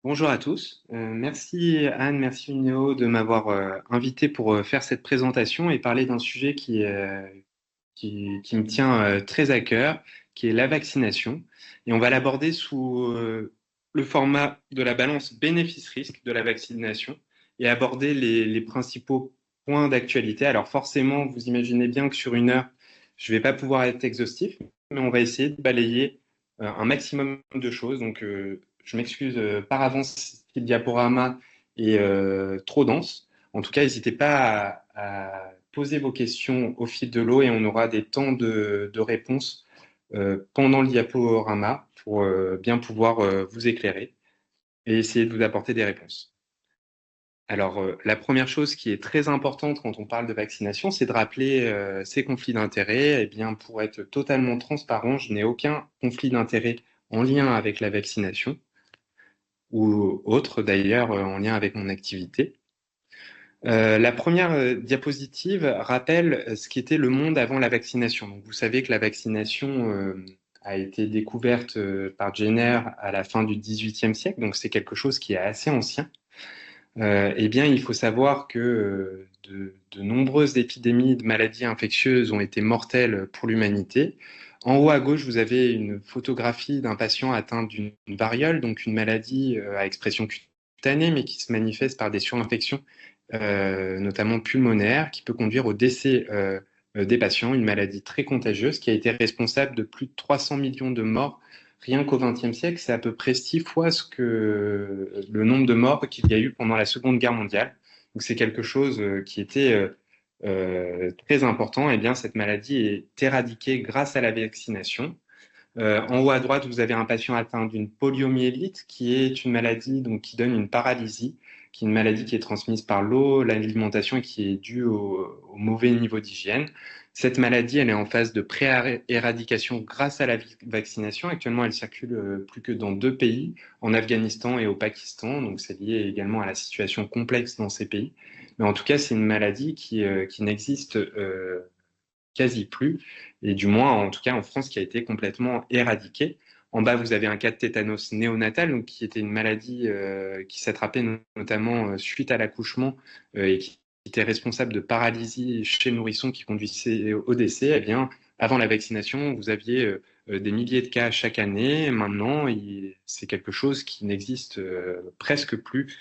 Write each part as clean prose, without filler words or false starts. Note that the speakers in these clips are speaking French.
Bonjour à tous. Merci Anne, merci Néo de m'avoir invité pour faire cette présentation et parler d'un sujet qui me tient très à cœur, qui est la vaccination. Et on va l'aborder sous le format de la balance bénéfice-risque de la vaccination et aborder les principaux points d'actualité. Alors forcément, vous imaginez bien que sur une heure, je ne vais pas pouvoir être exhaustif, mais on va essayer de balayer un maximum de choses. Donc, je m'excuse par avance si le diaporama est trop dense. En tout cas, n'hésitez pas à poser vos questions au fil de l'eau et on aura des temps de réponse pendant le diaporama pour bien pouvoir vous éclairer et essayer de vous apporter des réponses. Alors, la première chose qui est très importante quand on parle de vaccination, c'est de rappeler ces conflits d'intérêts. Eh bien, pour être totalement transparent, je n'ai aucun conflit d'intérêts en lien avec la vaccination ou autre d'ailleurs en lien avec mon activité. La première diapositive rappelle ce qu'était le monde avant la vaccination. Donc, vous savez que la vaccination a été découverte par Jenner à la fin du XVIIIe siècle, donc c'est quelque chose qui est assez ancien. Eh bien, il faut savoir que de nombreuses épidémies de maladies infectieuses ont été mortelles pour l'humanité. En haut à gauche, vous avez une photographie d'un patient atteint d'une variole, donc une maladie à expression cutanée, mais qui se manifeste par des surinfections, notamment pulmonaires, qui peut conduire au décès des patients, une maladie très contagieuse qui a été responsable de plus de 300 millions de morts. Rien qu'au XXe siècle, c'est à peu près 6 fois le nombre de morts qu'il y a eu pendant la Seconde Guerre mondiale. Donc c'est quelque chose qui était très important. Eh bien, cette maladie est éradiquée grâce à la vaccination. En haut à droite, vous avez un patient atteint d'une poliomyélite, qui est une maladie donc, qui donne une paralysie, qui est une maladie qui est transmise par l'eau, l'alimentation et qui est due au mauvais niveau d'hygiène. Cette maladie, elle est en phase de pré-éradication grâce à la vaccination. Actuellement, elle circule plus que dans 2 pays, en Afghanistan et au Pakistan. Donc, c'est lié également à la situation complexe dans ces pays. Mais en tout cas, c'est une maladie qui n'existe quasi plus, et du moins, en tout cas en France, qui a été complètement éradiquée. En bas, vous avez un cas de tétanos néonatal, donc, qui était une maladie qui s'attrapait notamment suite à l'accouchement et qui était responsable de paralysie chez le nourrisson qui conduisait au décès. Eh bien, avant la vaccination, vous aviez des milliers de cas chaque année. Maintenant, c'est quelque chose qui n'existe presque plus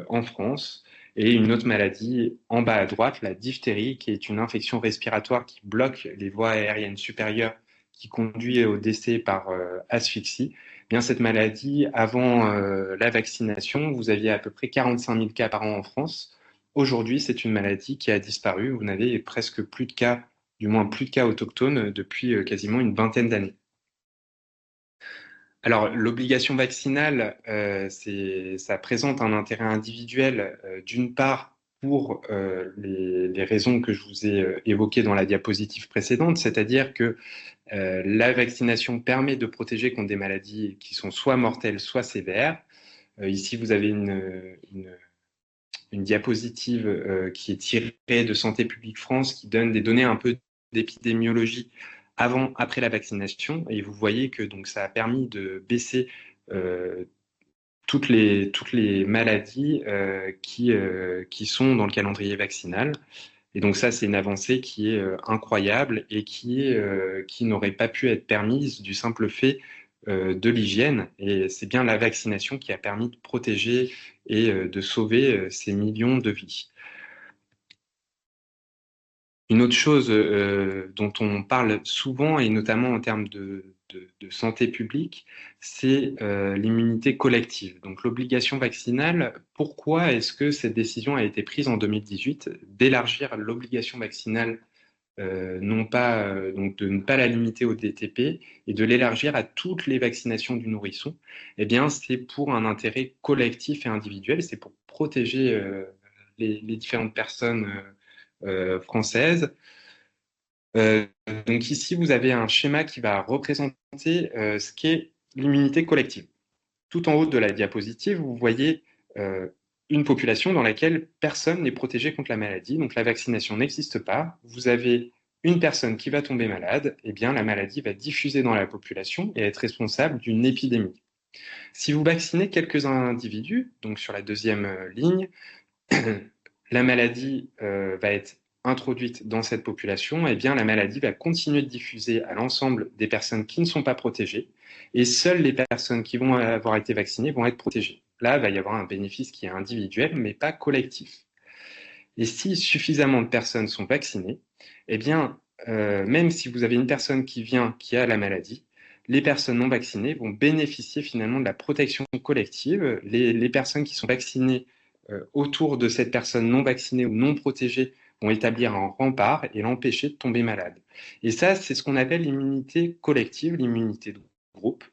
en France. Et une autre maladie en bas à droite, la diphtérie, qui est une infection respiratoire qui bloque les voies aériennes supérieures, qui conduit au décès par asphyxie. Bien, cette maladie, avant la vaccination, vous aviez à peu près 45 000 cas par an en France. Aujourd'hui, c'est une maladie qui a disparu. Vous n'avez presque plus de cas, du moins plus de cas autochtones depuis quasiment une vingtaine d'années. Alors, l'obligation vaccinale, ça présente un intérêt individuel, d'une part, pour les raisons que je vous ai évoquées dans la diapositive précédente, c'est-à-dire que la vaccination permet de protéger contre des maladies qui sont soit mortelles, soit sévères. Ici, vous avez une diapositive qui est tirée de Santé publique France, qui donne des données un peu d'épidémiologie avant, après la vaccination. Et vous voyez que donc, ça a permis de baisser euh, toutes les maladies qui sont dans le calendrier vaccinal. Et donc ça, c'est une avancée qui est incroyable et qui n'aurait pas pu être permise du simple fait de l'hygiène. Et c'est bien la vaccination qui a permis de protéger et de sauver ces millions de vies. Une autre chose dont on parle souvent, et notamment en termes de santé publique, c'est l'immunité collective. Donc l'obligation vaccinale, pourquoi est-ce que cette décision a été prise en 2018 d'élargir l'obligation vaccinale, non pas, donc de ne pas la limiter au DTP et de l'élargir à toutes les vaccinations du nourrisson? Eh bien, c'est pour un intérêt collectif et individuel, c'est pour protéger les différentes personnes françaises. Euh, donc ici, vous avez un schéma qui va représenter ce qu'est l'immunité collective. Tout en haut de la diapositive, vous voyez une population dans laquelle personne n'est protégé contre la maladie. Donc la vaccination n'existe pas. Vous avez une personne qui va tomber malade, eh bien la maladie va diffuser dans la population et être responsable d'une épidémie. Si vous vaccinez quelques individus, donc sur la deuxième ligne, la maladie va être introduite dans cette population, et bien la maladie va continuer de diffuser à l'ensemble des personnes qui ne sont pas protégées, et seules les personnes qui vont avoir été vaccinées vont être protégées. Là, il va y avoir un bénéfice qui est individuel, mais pas collectif. Et si suffisamment de personnes sont vaccinées, eh bien, même si vous avez une personne qui vient, qui a la maladie, les personnes non vaccinées vont bénéficier finalement de la protection collective. Les personnes qui sont vaccinées autour de cette personne non vaccinée ou non protégée vont établir un rempart et l'empêcher de tomber malade. Et ça, c'est ce qu'on appelle l'immunité collective, l'immunité de groupe.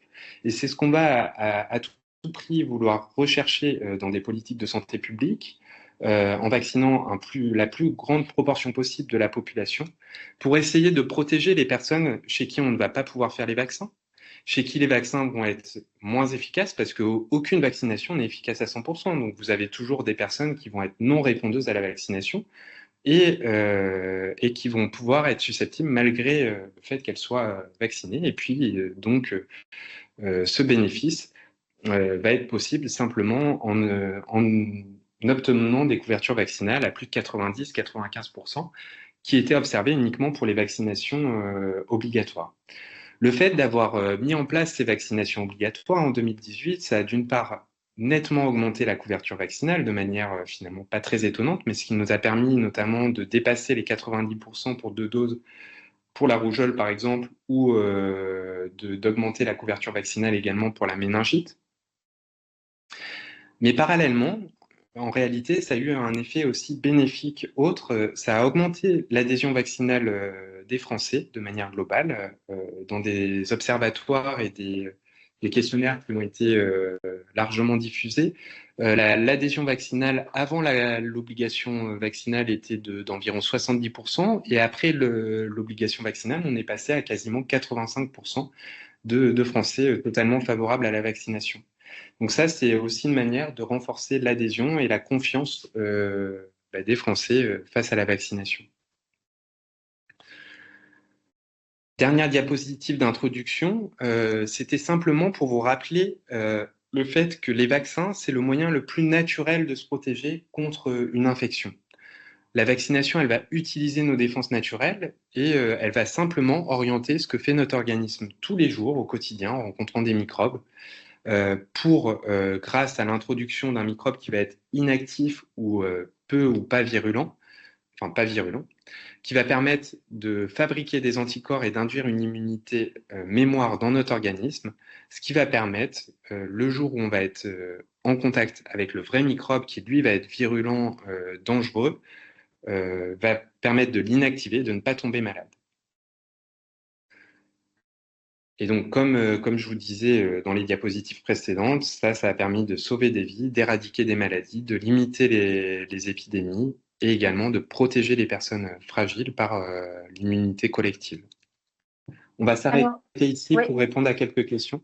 Et c'est ce qu'on va à tout prix vouloir rechercher dans des politiques de santé publique, en vaccinant la plus grande proportion possible de la population, pour essayer de protéger les personnes chez qui on ne va pas pouvoir faire les vaccins, chez qui les vaccins vont être moins efficaces, parce qu'aucune vaccination n'est efficace à 100%. Donc vous avez toujours des personnes qui vont être non répondeuses à la vaccination et qui vont pouvoir être susceptibles malgré le fait qu'elles soient vaccinées. Et puis ce bénéfice va être possible simplement en obtenant des couvertures vaccinales à plus de 90-95%, qui étaient observées uniquement pour les vaccinations obligatoires. Le fait d'avoir mis en place ces vaccinations obligatoires en 2018, ça a d'une part nettement augmenté la couverture vaccinale de manière finalement pas très étonnante, mais ce qui nous a permis notamment de dépasser les 90% pour 2 doses pour la rougeole par exemple, ou d'augmenter la couverture vaccinale également pour la méningite. Mais parallèlement, en réalité, ça a eu un effet aussi bénéfique autre. Ça a augmenté l'adhésion vaccinale des Français de manière globale dans des observatoires et des questionnaires qui ont été largement diffusés. L'adhésion vaccinale avant l'obligation vaccinale était d'environ 70%, et après l'obligation vaccinale, on est passé à quasiment 85% de Français totalement favorables à la vaccination. Donc ça, c'est aussi une manière de renforcer l'adhésion et la confiance des Français face à la vaccination. Dernière diapositive d'introduction, c'était simplement pour vous rappeler le fait que les vaccins, c'est le moyen le plus naturel de se protéger contre une infection. La vaccination, elle va utiliser nos défenses naturelles et elle va simplement orienter ce que fait notre organisme tous les jours, au quotidien, en rencontrant des microbes, grâce à l'introduction d'un microbe qui va être inactif ou peu ou pas virulent, enfin pas virulent, qui va permettre de fabriquer des anticorps et d'induire une immunité mémoire dans notre organisme, ce qui va permettre, le jour où on va être en contact avec le vrai microbe, qui lui va être virulent, dangereux, va permettre de l'inactiver, de ne pas tomber malade. Et donc, comme je vous disais dans les diapositives précédentes, ça a permis de sauver des vies, d'éradiquer des maladies, de limiter les épidémies et également de protéger les personnes fragiles par l'immunité collective. On va s'arrêter Alors, ici oui, pour répondre à quelques questions.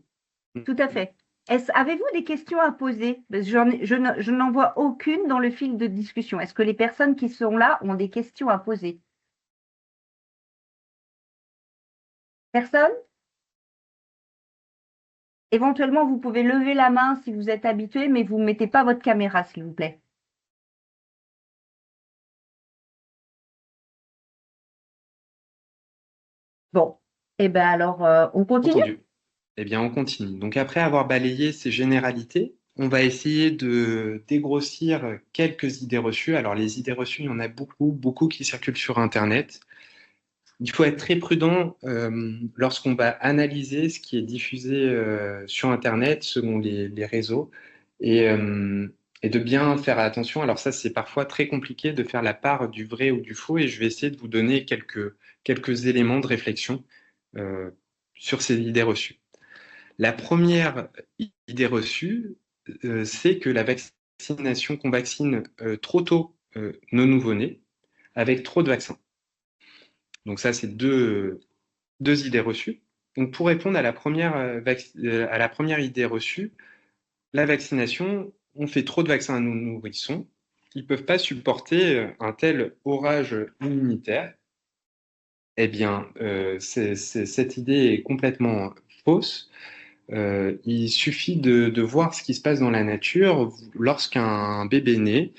tout à fait. Avez-vous des questions à poser? Parce que je n'en vois aucune dans le fil de discussion. Est-ce que les personnes qui sont là ont des questions à poser? Personne? Éventuellement, vous pouvez lever la main si vous êtes habitué, mais vous ne mettez pas votre caméra, s'il vous plaît. Bon, eh bien alors, on continue? Entendu. Eh bien, on continue. Donc, après avoir balayé ces généralités, on va essayer de dégrossir quelques idées reçues. Alors, les idées reçues, il y en a beaucoup, beaucoup qui circulent sur Internet. Il faut être très prudent lorsqu'on va analyser ce qui est diffusé sur Internet selon les réseaux et, euh, et de bien faire attention. Alors ça, c'est parfois très compliqué de faire la part du vrai ou du faux, et je vais essayer de vous donner quelques éléments de réflexion euh, sur ces idées reçues. La première idée reçue, c'est que la vaccination, qu'on vaccine trop tôt nos nouveau-nés avec trop de vaccins. Donc ça, c'est deux idées reçues. Donc pour répondre à la première idée reçue, la vaccination, on fait trop de vaccins à nos nourrissons. Ils ne peuvent pas supporter un tel orage immunitaire. Eh bien, cette idée est complètement fausse. Il suffit de voir ce qui se passe dans la nature. Lorsqu'un bébé naît,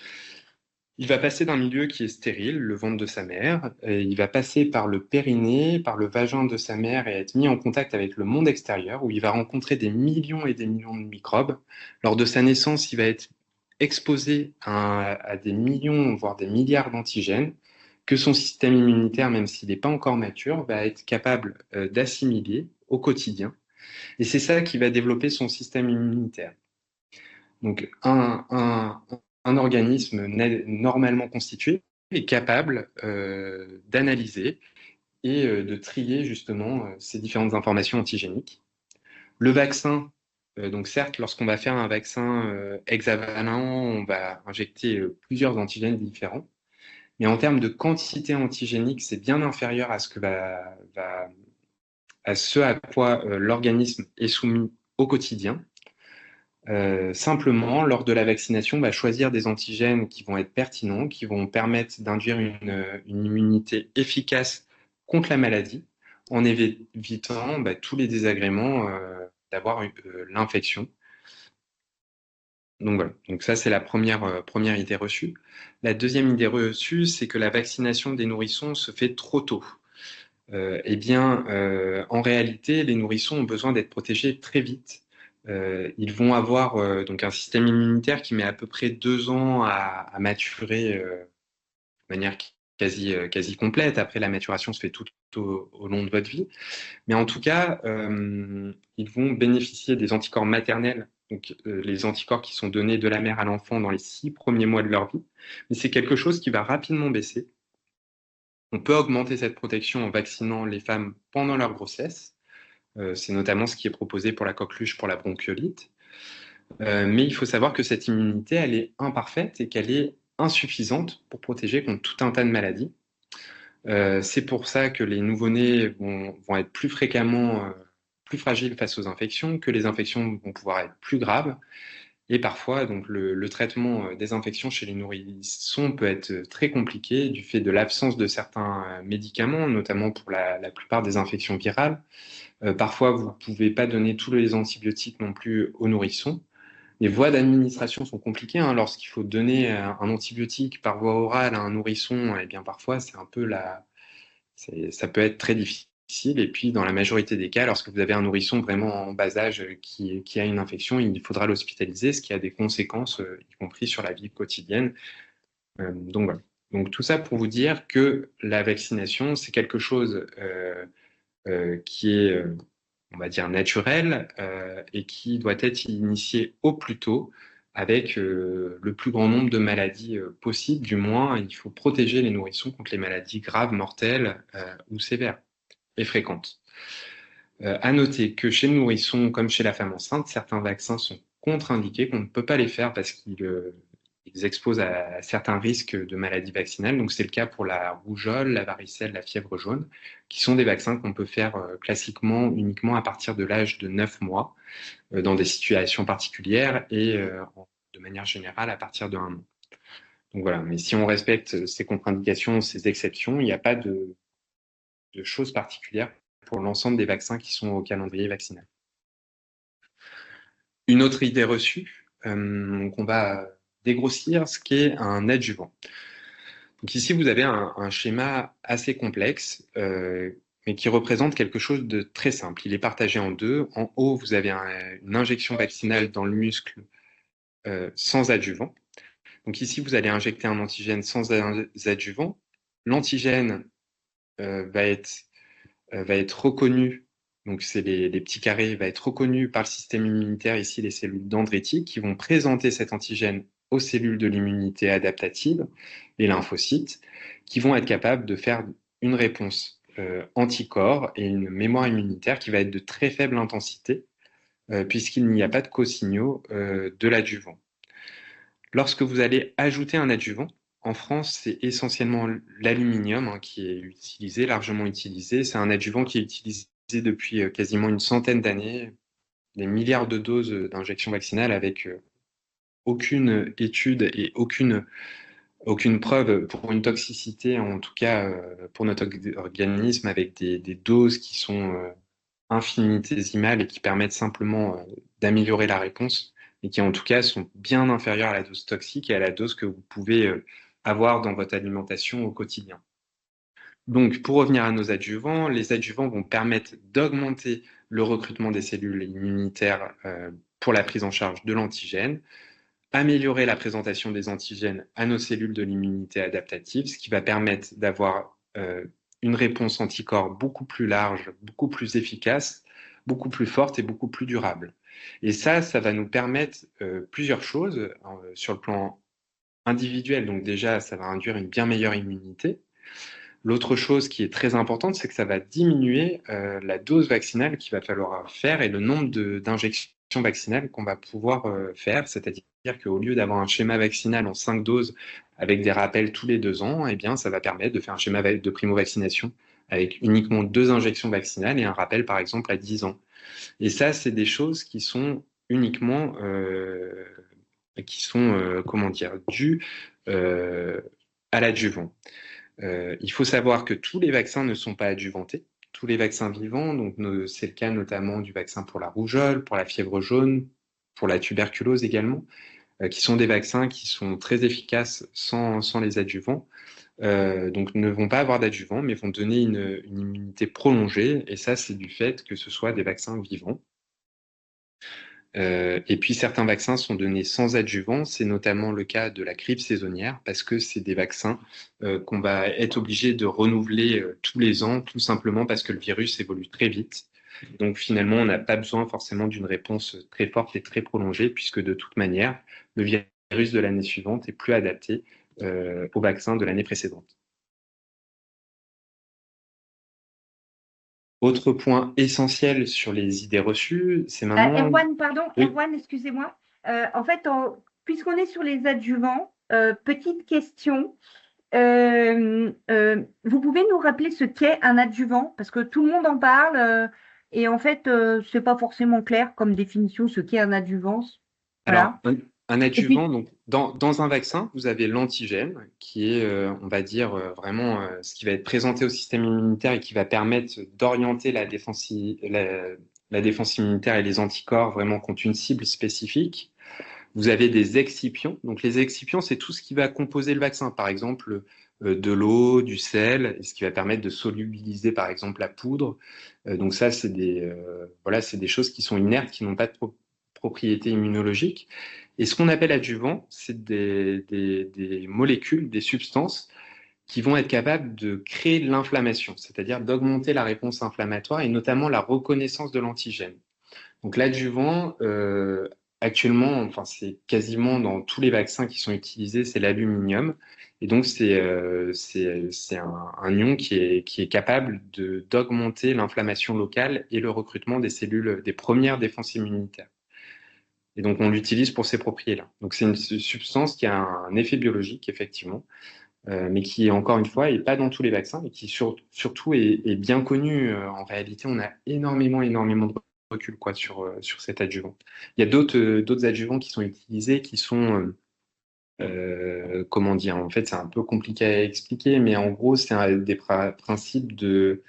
il va passer d'un milieu qui est stérile, le ventre de sa mère, et il va passer par le périnée, par le vagin de sa mère et être mis en contact avec le monde extérieur, où il va rencontrer des millions et des millions de microbes. Lors de sa naissance, il va être exposé à des millions, voire des milliards d'antigènes, que son système immunitaire, même s'il n'est pas encore mature, va être capable d'assimiler au quotidien. Et c'est ça qui va développer son système immunitaire. Donc, un organisme normalement constitué est capable d'analyser et de trier justement ces différentes informations antigéniques. Le vaccin, donc certes, lorsqu'on va faire un vaccin hexavalent, on va injecter plusieurs antigènes différents, mais en termes de quantité antigénique, c'est bien inférieur à à ce à quoi l'organisme est soumis au quotidien. Simplement, lors de la vaccination, on va choisir des antigènes qui vont être pertinents, qui vont permettre d'induire une immunité efficace contre la maladie, en évitant tous les désagréments d'avoir l'infection. Donc voilà, donc ça c'est la première idée reçue. La deuxième idée reçue, c'est que la vaccination des nourrissons se fait trop tôt. En réalité, les nourrissons ont besoin d'être protégés très vite. Ils vont avoir donc un système immunitaire qui met à peu près 2 ans à maturer de manière quasi complète. Après, la maturation se fait tout au long de votre vie. Mais en tout cas, ils vont bénéficier des anticorps maternels, donc les anticorps qui sont donnés de la mère à l'enfant dans les 6 premiers mois de leur vie. Mais c'est quelque chose qui va rapidement baisser. On peut augmenter cette protection en vaccinant les femmes pendant leur grossesse. C'est notamment ce qui est proposé pour la coqueluche, pour la bronchiolite. Mais il faut savoir que cette immunité, elle est imparfaite et qu'elle est insuffisante pour protéger contre tout un tas de maladies. C'est pour ça que les nouveau-nés vont être plus fréquemment plus fragiles face aux infections, que les infections vont pouvoir être plus graves. Et parfois, donc, le traitement des infections chez les nourrissons peut être très compliqué du fait de l'absence de certains médicaments, notamment pour la plupart des infections virales. Parfois, vous ne pouvez pas donner tous les antibiotiques non plus aux nourrissons. Les voies d'administration sont compliquées, hein. Lorsqu'il faut donner un antibiotique par voie orale à un nourrisson, eh bien parfois c'est un peu ça peut être très difficile. Et puis dans la majorité des cas, lorsque vous avez un nourrisson vraiment en bas âge qui a une infection, il faudra l'hospitaliser, ce qui a des conséquences, y compris sur la vie quotidienne. Donc voilà. Donc tout ça pour vous dire que la vaccination, c'est quelque chose qui est on va dire, naturel et qui doit être initié au plus tôt avec le plus grand nombre de maladies possibles. Du moins, il faut protéger les nourrissons contre les maladies graves, mortelles ou sévères et fréquentes. À noter que chez le nourrisson, comme chez la femme enceinte, certains vaccins sont contre-indiqués, qu'on ne peut pas les faire parce qu'ils exposent à certains risques de maladies vaccinales. Donc c'est le cas pour la rougeole, la varicelle, la fièvre jaune, qui sont des vaccins qu'on peut faire classiquement uniquement à partir de l'âge de 9 mois, dans des situations particulières et de manière générale à partir de 1 an. Donc voilà, mais si on respecte ces contre-indications, ces exceptions, il n'y a pas de choses particulières pour l'ensemble des vaccins qui sont au calendrier vaccinal. Une autre idée reçue, donc on va dégrossir ce qu'est un adjuvant. Donc ici, vous avez un schéma assez complexe, mais qui représente quelque chose de très simple. Il est partagé en deux. En haut, vous avez une injection vaccinale dans le muscle sans adjuvant. Donc ici, vous allez injecter un antigène sans adjuvant. L'antigène va être reconnu, donc c'est les petits carrés, va être reconnu par le système immunitaire, ici les cellules dendritiques, qui vont présenter cet antigène aux cellules de l'immunité adaptative, les lymphocytes, qui vont être capables de faire une réponse anticorps et une mémoire immunitaire qui va être de très faible intensité, puisqu'il n'y a pas de cosignaux de l'adjuvant. Lorsque vous allez ajouter un adjuvant, en France, c'est essentiellement l'aluminium qui est utilisé, largement utilisé. C'est un adjuvant qui est utilisé depuis quasiment une centaine d'années, des milliards de doses d'injections vaccinales avec aucune étude et aucune preuve pour une toxicité, en tout cas pour notre organisme, avec des doses qui sont infinitésimales et qui permettent simplement d'améliorer la réponse, et qui en tout cas sont bien inférieures à la dose toxique et à la dose que vous pouvez avoir dans votre alimentation au quotidien. Donc, pour revenir à nos adjuvants, les adjuvants vont permettre d'augmenter le recrutement des cellules immunitaires pour la prise en charge de l'antigène, améliorer la présentation des antigènes à nos cellules de l'immunité adaptative, ce qui va permettre d'avoir une réponse anticorps beaucoup plus large, beaucoup plus efficace, beaucoup plus forte et beaucoup plus durable. Et ça va nous permettre plusieurs choses sur le plan individuel. Donc déjà, ça va induire une bien meilleure immunité. L'autre chose qui est très importante, c'est que ça va diminuer la dose vaccinale qu'il va falloir faire et le nombre d'injections vaccinales qu'on va pouvoir faire. C'est-à-dire qu'au lieu d'avoir un schéma vaccinal en 5 doses avec des rappels tous les 2 ans, eh bien, ça va permettre de faire un schéma de primo-vaccination avec uniquement 2 injections vaccinales et un rappel, par exemple, à 10 ans. Et ça, c'est des choses qui sont uniquement, comment dire, dues à l'adjuvant. Il faut savoir que tous les vaccins ne sont pas adjuvantés. Tous les vaccins vivants, donc c'est le cas notamment du vaccin pour la rougeole, pour la fièvre jaune, pour la tuberculose également, qui sont des vaccins qui sont très efficaces sans les adjuvants. Donc ne vont pas avoir d'adjuvant, mais vont donner une immunité prolongée. Et ça, c'est du fait que ce soit des vaccins vivants. Et puis certains vaccins sont donnés sans adjuvant, c'est notamment le cas de la grippe saisonnière, parce que c'est des vaccins qu'on va être obligé de renouveler tous les ans, tout simplement parce que le virus évolue très vite. Donc finalement, on n'a pas besoin forcément d'une réponse très forte et très prolongée, puisque de toute manière, le virus de l'année suivante est plus adapté au vaccin de l'année précédente. Autre point essentiel sur les idées reçues, c'est maintenant... Erwan, pardon, Oui. Erwan, excusez-moi. En fait, puisqu'on est sur les adjuvants, petite question. Vous pouvez nous rappeler ce qu'est un adjuvant? Parce que tout le monde en parle et en fait, c'est pas forcément clair comme définition ce qu'est un adjuvant. Alors, Voilà. un Et adjuvant, puis, donc dans un vaccin, vous avez l'antigène, qui est, on va dire, vraiment ce qui va être présenté au système immunitaire et qui va permettre d'orienter la défense immunitaire et les anticorps vraiment contre une cible spécifique. Vous avez des excipients. Donc, les excipients, c'est tout ce qui va composer le vaccin. Par exemple, de l'eau, du sel, et ce qui va permettre de solubiliser, par exemple, la poudre. Donc, ça, voilà, c'est des choses qui sont inertes, qui n'ont pas de propriétés immunologiques. Et ce qu'on appelle adjuvant, c'est des molécules, des substances qui vont être capables de créer de l'inflammation, c'est-à-dire d'augmenter la réponse inflammatoire et notamment la reconnaissance de l'antigène. Donc l'adjuvant, actuellement, enfin c'est quasiment dans tous les vaccins qui sont utilisés, c'est l'aluminium. Et donc c'est un ion qui est capable d'augmenter l'inflammation locale et le recrutement des cellules des premières défenses immunitaires. Et donc on l'utilise pour ces propriétés-là. Donc c'est une substance qui a un effet biologique effectivement, mais qui encore une fois est pas dans tous les vaccins et qui surtout est bien connu. En réalité, on a énormément de recul quoi sur cet adjuvant. Il y a d'autres adjuvants qui sont utilisés qui sont comment dire, en fait c'est un peu compliqué à expliquer, mais en gros c'est des principes de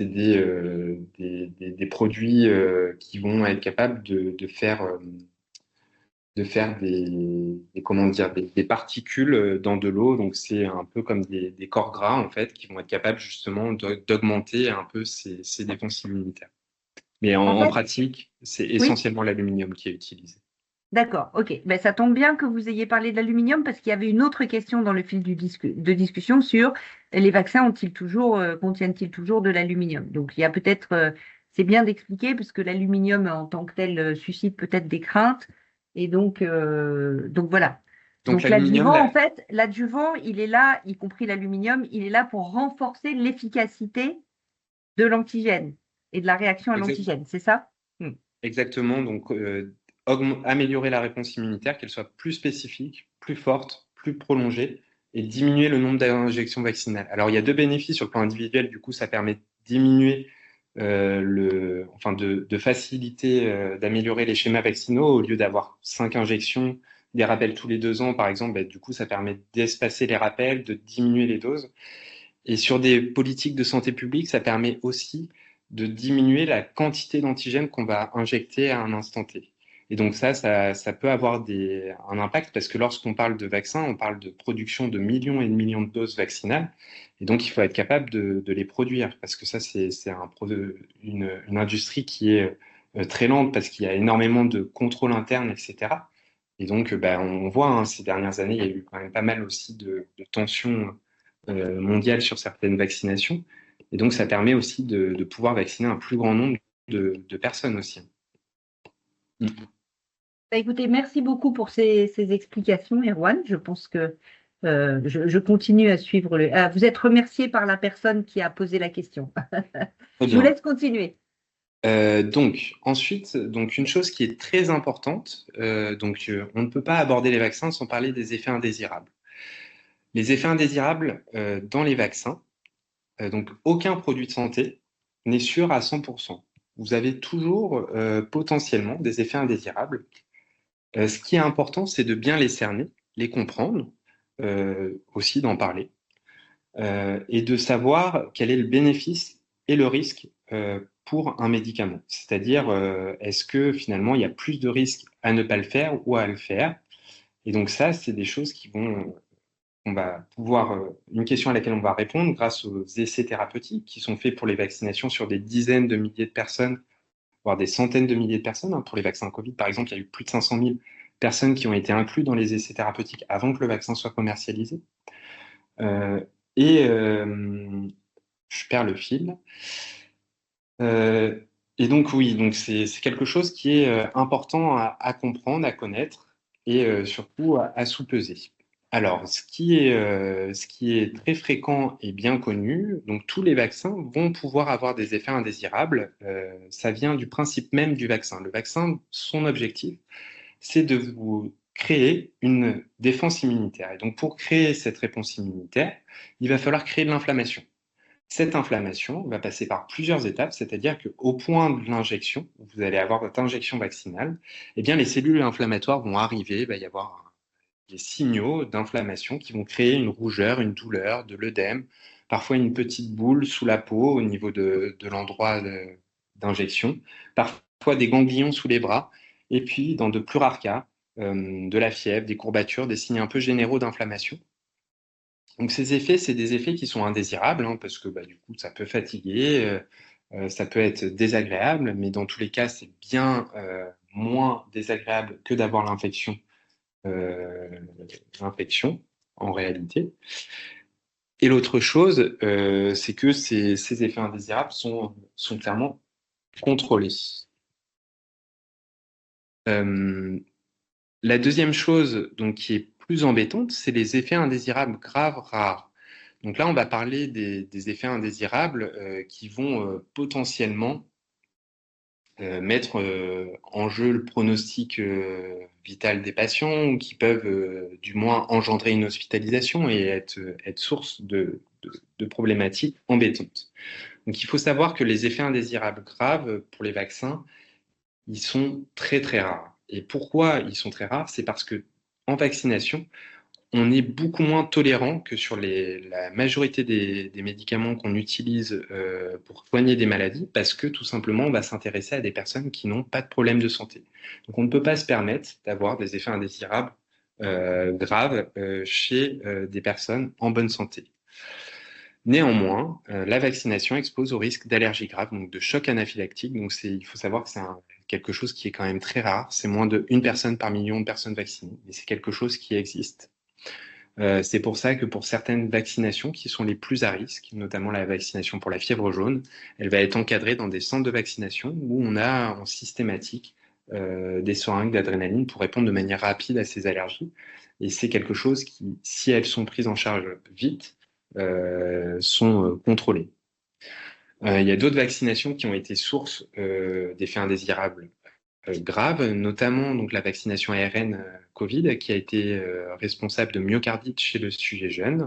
c'est des produits qui vont être capables de faire comment dire, des particules dans de l'eau. Donc, c'est un peu comme des corps gras, en fait, qui vont être capables justement d'augmenter un peu ces défenses immunitaires. Mais en en fait, pratique, c'est oui, essentiellement l'aluminium qui est utilisé. d'accord, ok. Ben, ça tombe bien que vous ayez parlé de l'aluminium parce qu'il y avait une autre question dans le fil de discussion sur les vaccins contiennent-ils toujours de l'aluminium? Donc, il y a peut-être, c'est bien d'expliquer parce que l'aluminium en tant que tel suscite peut-être des craintes. Et donc voilà. Donc, Donc l'aluminium, l'adjuvant, en fait, l'adjuvant, il est là, y compris l'aluminium, il est là pour renforcer l'efficacité de l'antigène et de la réaction à l'antigène, c'est ça? Hmm. exactement. Donc, améliorer la réponse immunitaire, qu'elle soit plus spécifique, plus forte, plus prolongée, et diminuer le nombre d'injections vaccinales. Alors, il y a deux bénéfices sur le plan individuel. Du coup, ça permet de diminuer enfin de faciliter, d'améliorer les schémas vaccinaux au lieu d'avoir 5 injections, des rappels tous les 2 ans, par exemple. Bah, du coup, ça permet d'espacer les rappels, de diminuer les doses. Et sur des politiques de santé publique, ça permet aussi de diminuer la quantité d'antigènes qu'on va injecter à un instant T. Et donc ça peut avoir un impact parce que lorsqu'on parle de vaccins, on parle de production de millions et de millions de doses vaccinales. Et donc il faut être capable de les produire parce que ça, une industrie qui est très lente parce qu'il y a énormément de contrôle interne, etc. Et donc, on voit, hein, ces dernières années, il y a eu quand même pas mal aussi de tensions mondiales sur certaines vaccinations. Et donc, ça permet aussi de pouvoir vacciner un plus grand nombre de personnes aussi. Mm. Bah, écoutez, merci beaucoup pour ces explications, Erwan. Je pense que je continue à suivre le. Ah, vous êtes remercié par la personne qui a posé la question. Très Je vous bien. laisse continuer. Donc, ensuite, une chose qui est très importante, on ne peut pas aborder les vaccins sans parler des effets indésirables. Les effets indésirables dans les vaccins, donc aucun produit de santé n'est sûr à 100%. Vous avez toujours potentiellement des effets indésirables. Ce qui est important, c'est de bien les cerner, les comprendre, aussi d'en parler, et de savoir quel est le bénéfice et le risque pour un médicament. C'est-à-dire, est-ce que finalement, il y a plus de risques à ne pas le faire ou à le faire? Et donc ça, c'est des choses on va pouvoir, une question à laquelle on va répondre grâce aux essais thérapeutiques qui sont faits pour les vaccinations sur des dizaines de milliers de personnes, voire des centaines de milliers de personnes, hein. Pour les vaccins Covid, par exemple, il y a eu plus de 500 000 personnes qui ont été incluses dans les essais thérapeutiques avant que le vaccin soit commercialisé. Euh, et je perds le fil. Euh, et donc oui, donc c'est quelque chose qui est important à comprendre, à connaître et surtout à sous-peser. Alors, ce qui est très fréquent et bien connu, donc tous les vaccins vont pouvoir avoir des effets indésirables. Ça vient du principe même du vaccin. Le vaccin, son objectif, c'est de vous créer une défense immunitaire. Et donc, pour créer cette réponse immunitaire, il va falloir créer de l'inflammation. Cette inflammation va passer par plusieurs étapes, c'est-à-dire qu'au point de l'injection, où vous allez avoir votre injection vaccinale, eh bien, les cellules inflammatoires vont arriver, il va y avoir des signaux d'inflammation qui vont créer une rougeur, une douleur, de l'œdème, parfois une petite boule sous la peau au niveau de l'endroit d'injection, parfois des ganglions sous les bras, et puis dans de plus rares cas, de la fièvre, des courbatures, des signes un peu généraux d'inflammation. Donc ces effets, c'est des effets qui sont indésirables, hein, parce que du coup, ça peut fatiguer, ça peut être désagréable, mais dans tous les cas, c'est bien moins désagréable que d'avoir euh, l'infection en réalité. Et l'autre chose, c'est que ces effets indésirables sont clairement contrôlés. Euh, la deuxième chose donc, qui est plus embêtante, c'est les effets indésirables graves rares. Donc là, on va parler des effets indésirables qui vont potentiellement mettre en jeu le pronostic vital des patients ou qui peuvent du moins engendrer une hospitalisation et être source de problématiques embêtantes. Donc il faut savoir que les effets indésirables graves pour les vaccins, ils sont très très rares. Et pourquoi ils sont très rares? C'est parce que en vaccination, on est beaucoup moins tolérant que sur la majorité des médicaments qu'on utilise pour soigner des maladies, parce que tout simplement, on va s'intéresser à des personnes qui n'ont pas de problème de santé. Donc, on ne peut pas se permettre d'avoir des effets indésirables graves chez des personnes en bonne santé. Néanmoins, la vaccination expose au risque d'allergie grave, donc de choc anaphylactique. Donc, il faut savoir que c'est quelque chose qui est quand même très rare. C'est moins de 1 personne par million de personnes vaccinées, mais c'est quelque chose qui existe. C'est pour ça que pour certaines vaccinations qui sont les plus à risque, notamment la vaccination pour la fièvre jaune, elle va être encadrée dans des centres de vaccination où on a en systématique des seringues d'adrénaline pour répondre de manière rapide à ces allergies. Et c'est quelque chose qui, si elles sont prises en charge vite, sont contrôlées. Il y a d'autres vaccinations qui ont été sources d'effets indésirables graves, notamment donc la vaccination ARN Covid, qui a été responsable de myocardite chez le sujet jeune.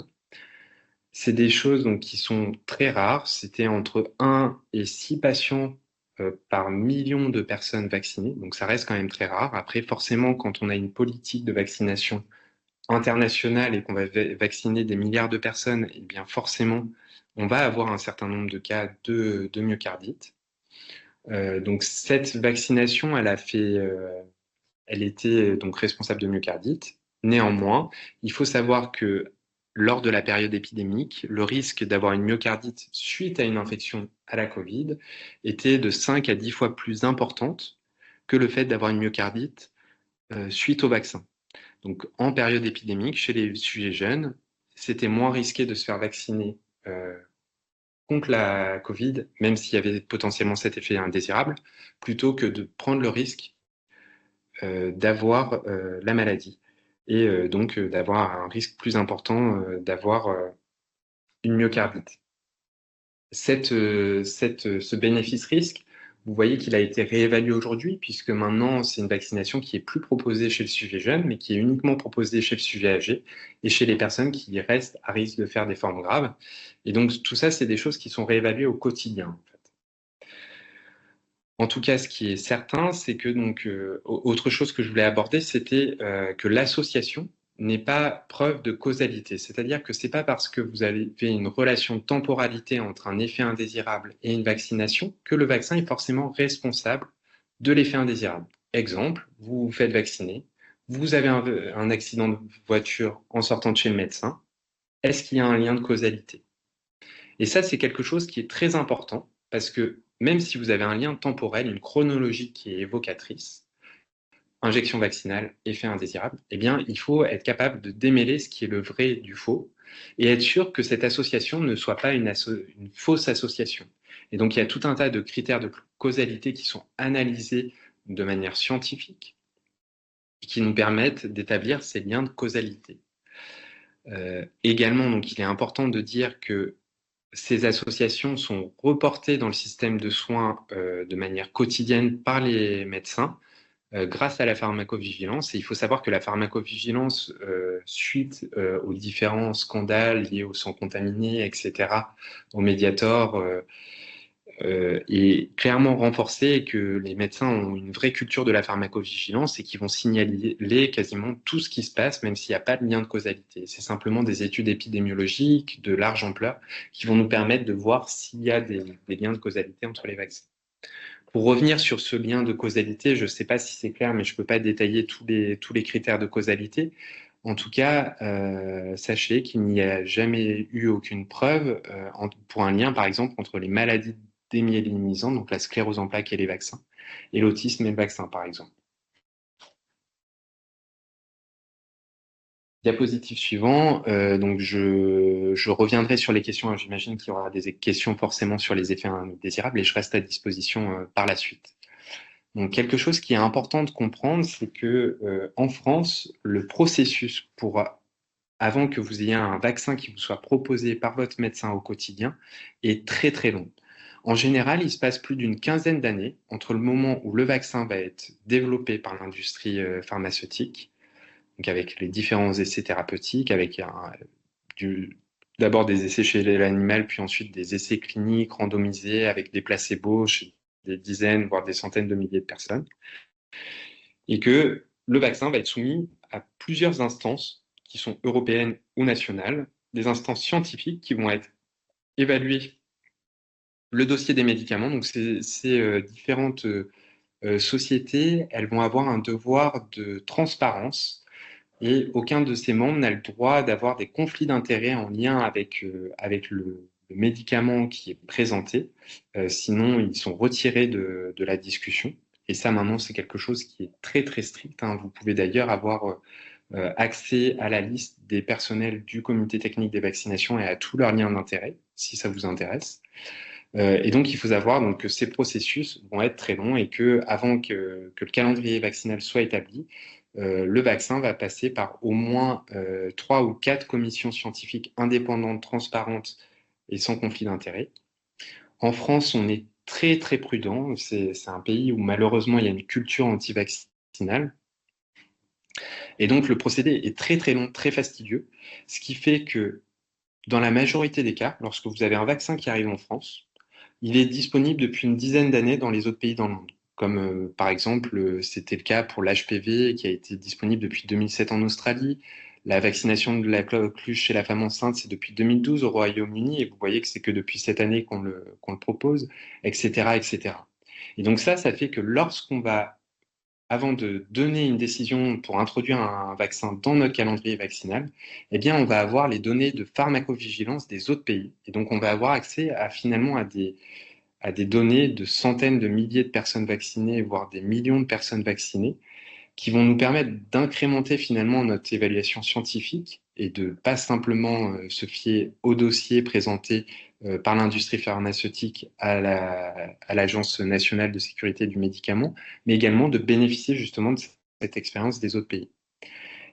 C'est des choses donc, qui sont très rares. C'était entre 1 et 6 patients par million de personnes vaccinées. Donc ça reste quand même très rare. Après, forcément, quand on a une politique de vaccination internationale et qu'on va vacciner des milliards de personnes, eh bien forcément, on va avoir un certain nombre de cas de myocardite. Donc cette vaccination, elle était donc responsable de myocardite. Néanmoins, il faut savoir que lors de la période épidémique, le risque d'avoir une myocardite suite à une infection à la Covid était de 5 à 10 fois plus importante que le fait d'avoir une myocardite suite au vaccin. Donc en période épidémique, chez les sujets jeunes, c'était moins risqué de se faire vacciner contre la Covid, même s'il y avait potentiellement cet effet indésirable, plutôt que de prendre le risque d'avoir la maladie et donc d'avoir un risque plus important d'avoir une myocardite. Ce bénéfice-risque, vous voyez qu'il a été réévalué aujourd'hui, puisque maintenant, c'est une vaccination qui est plus proposée chez le sujet jeune, mais qui est uniquement proposée chez le sujet âgé et chez les personnes qui restent à risque de faire des formes graves. Et donc, tout ça, c'est des choses qui sont réévaluées au quotidien, en fait. En tout cas, ce qui est certain, c'est que donc autre chose que je voulais aborder, c'était que l'association n'est pas preuve de causalité. C'est-à-dire que c'est pas parce que vous avez une relation de temporalité entre un effet indésirable et une vaccination que le vaccin est forcément responsable de l'effet indésirable. Exemple, vous vous faites vacciner, vous avez un accident de voiture en sortant de chez le médecin. Est-ce qu'il y a un lien de causalité? Et ça, c'est quelque chose qui est très important parce que même si vous avez un lien temporel, une chronologie qui est évocatrice, injection vaccinale, effet indésirable, eh bien, il faut être capable de démêler ce qui est le vrai du faux et être sûr que cette association ne soit pas une fausse association. Et donc, il y a tout un tas de critères de causalité qui sont analysés de manière scientifique et qui nous permettent d'établir ces liens de causalité. Également, donc, il est important de dire que ces associations sont reportées dans le système de soins de manière quotidienne par les médecins grâce à la pharmacovigilance. Et il faut savoir que la pharmacovigilance, suite aux différents scandales liés au sang contaminé, etc., au Mediator, est clairement renforcée et que les médecins ont une vraie culture de la pharmacovigilance et qui vont signaler quasiment tout ce qui se passe, même s'il n'y a pas de lien de causalité. C'est simplement des études épidémiologiques de large ampleur qui vont nous permettre de voir s'il y a des liens de causalité entre les vaccins. Pour revenir sur ce lien de causalité, je ne sais pas si c'est clair, mais je ne peux pas détailler tous les critères de causalité. En tout cas, sachez qu'il n'y a jamais eu aucune preuve pour un lien, par exemple, entre les maladies démyélinisantes, donc la sclérose en plaques et les vaccins, et l'autisme et le vaccin, par exemple. Diapositive suivant. Donc je reviendrai sur les questions. J'imagine qu'il y aura des questions forcément sur les effets indésirables et je reste à disposition par la suite. Donc quelque chose qui est important de comprendre, c'est que en France, le processus pour avant que vous ayez un vaccin qui vous soit proposé par votre médecin au quotidien est très très long. En général, il se passe plus d'une quinzaine d'années entre le moment où le vaccin va être développé par l'industrie pharmaceutique, donc avec les différents essais thérapeutiques, avec d'abord des essais chez l'animal, puis ensuite des essais cliniques randomisés avec des placebos chez des dizaines, voire des centaines de milliers de personnes, et que le vaccin va être soumis à plusieurs instances qui sont européennes ou nationales, des instances scientifiques qui vont être évaluer le dossier des médicaments. Donc ces différentes sociétés, elles vont avoir un devoir de transparence et aucun de ses membres n'a le droit d'avoir des conflits d'intérêts en lien avec le médicament qui est présenté. Sinon, ils sont retirés de la discussion. Et ça, maintenant, c'est quelque chose qui est très, très strict, hein. Vous pouvez d'ailleurs avoir accès à la liste des personnels du comité technique des vaccinations et à tous leurs liens d'intérêt, si ça vous intéresse. Et donc, il faut savoir donc, que ces processus vont être très longs et que avant que le calendrier vaccinal soit établi, le vaccin va passer par au moins 3 ou 4 commissions scientifiques indépendantes, transparentes et sans conflit d'intérêt. En France, on est très très prudent. C'est un pays où malheureusement il y a une culture anti-vaccinale. Et donc le procédé est très très long, très fastidieux, ce qui fait que dans la majorité des cas, lorsque vous avez un vaccin qui arrive en France, il est disponible depuis une dizaine d'années dans les autres pays dans le monde. Comme par exemple, c'était le cas pour l'HPV qui a été disponible depuis 2007 en Australie, La vaccination de la coqueluche chez la femme enceinte, c'est depuis 2012 au Royaume-Uni, et vous voyez que c'est que depuis cette année qu'on le propose, etc., etc. Et donc ça fait que lorsqu'on va, avant de donner une décision pour introduire un vaccin dans notre calendrier vaccinal, eh bien, on va avoir les données de pharmacovigilance des autres pays. Et donc, on va avoir accès finalement à des données de centaines de milliers de personnes vaccinées, voire des millions de personnes vaccinées, qui vont nous permettre d'incrémenter finalement notre évaluation scientifique et de pas simplement se fier au dossier présenté par l'industrie pharmaceutique à l'Agence nationale de sécurité du médicament, mais également de bénéficier justement de cette expérience des autres pays.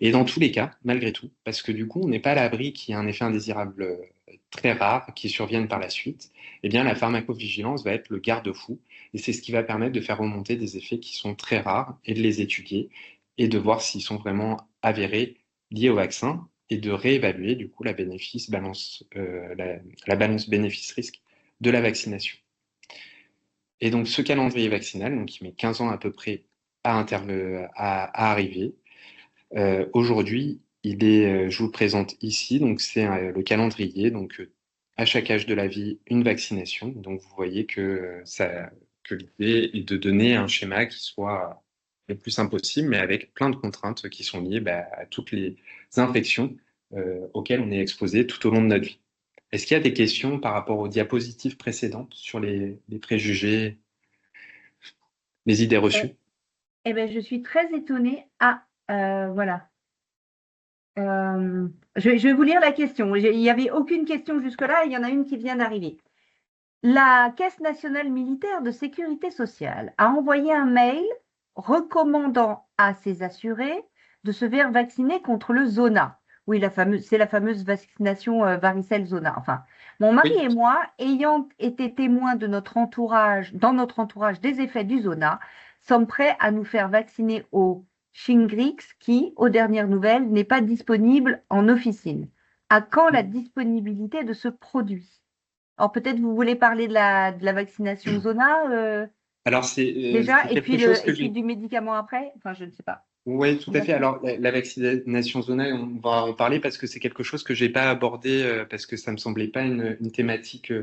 Et dans tous les cas, malgré tout, parce que du coup, on n'est pas à l'abri qu'il y ait un effet indésirable très rare qui survienne par la suite, eh bien, la pharmacovigilance va être le garde-fou. Et c'est ce qui va permettre de faire remonter des effets qui sont très rares et de les étudier et de voir s'ils sont vraiment avérés liés au vaccin et de réévaluer du coup la balance bénéfice-risque de la vaccination. Et donc, ce calendrier vaccinal, donc, qui met 15 ans à peu près à arriver, aujourd'hui, je vous le présente ici. Donc, c'est le calendrier. Donc, à chaque âge de la vie, une vaccination. Donc, vous voyez que l'idée est de donner un schéma qui soit le plus simple possible, mais avec plein de contraintes qui sont liées à toutes les infections auxquelles on est exposé tout au long de notre vie. Est-ce qu'il y a des questions par rapport aux diapositives précédentes sur les préjugés, les idées Euh, reçues? Eh bien, je suis très étonnée. Ah, voilà. Je vais vous lire la question. Il n'y avait aucune question jusque-là, il y en a une qui vient d'arriver. La Caisse nationale militaire de sécurité sociale a envoyé un mail recommandant à ses assurés de se faire vacciner contre le zona. Oui, c'est la fameuse vaccination varicelle-zona. Enfin, mon mari Oui. et moi, ayant été témoins de notre entourage, dans notre entourage des effets du zona, sommes prêts à nous faire vacciner au Shingrix qui, aux dernières nouvelles, n'est pas disponible en officine. À quand la disponibilité de ce produit? Alors peut-être vous voulez parler de la vaccination Zona Alors, déjà, c'est quelque chose et que puis j'ai. du médicament après. Enfin, je ne sais pas. Oui, tout On à va fait. faire. Alors, la vaccination zona, on va en parler parce que c'est quelque chose que j'ai pas abordé parce que ça me semblait pas une thématique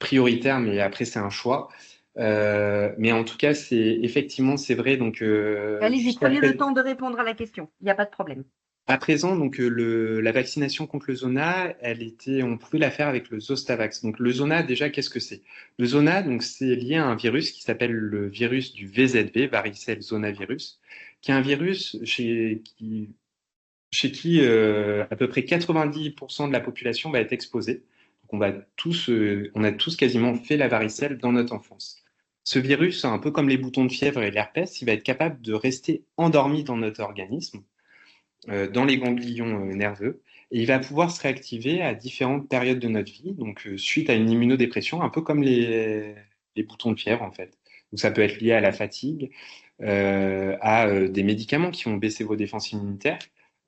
prioritaire, mais après, c'est un choix. Mais en tout cas, c'est vrai. Donc, Allez-y, prenez le temps de répondre à la question. Il n'y a pas de problème. à présent, donc la vaccination contre le zona, on pouvait la faire avec le Zostavax. Donc le zona, déjà, qu'est-ce que c'est? Le zona, donc c'est lié à un virus qui s'appelle le virus du VZV, varicelle zonavirus, qui est un virus chez qui à peu près 90% de la population va être exposée. Donc on a tous quasiment fait la varicelle dans notre enfance. Ce virus, un peu comme les boutons de fièvre et l'herpès, il va être capable de rester endormi dans notre organisme dans les ganglions nerveux et il va pouvoir se réactiver à différentes périodes de notre vie, donc suite à une immunodépression, un peu comme les boutons de fièvre en fait. Donc ça peut être lié à la fatigue, à des médicaments qui vont baisser vos défenses immunitaires,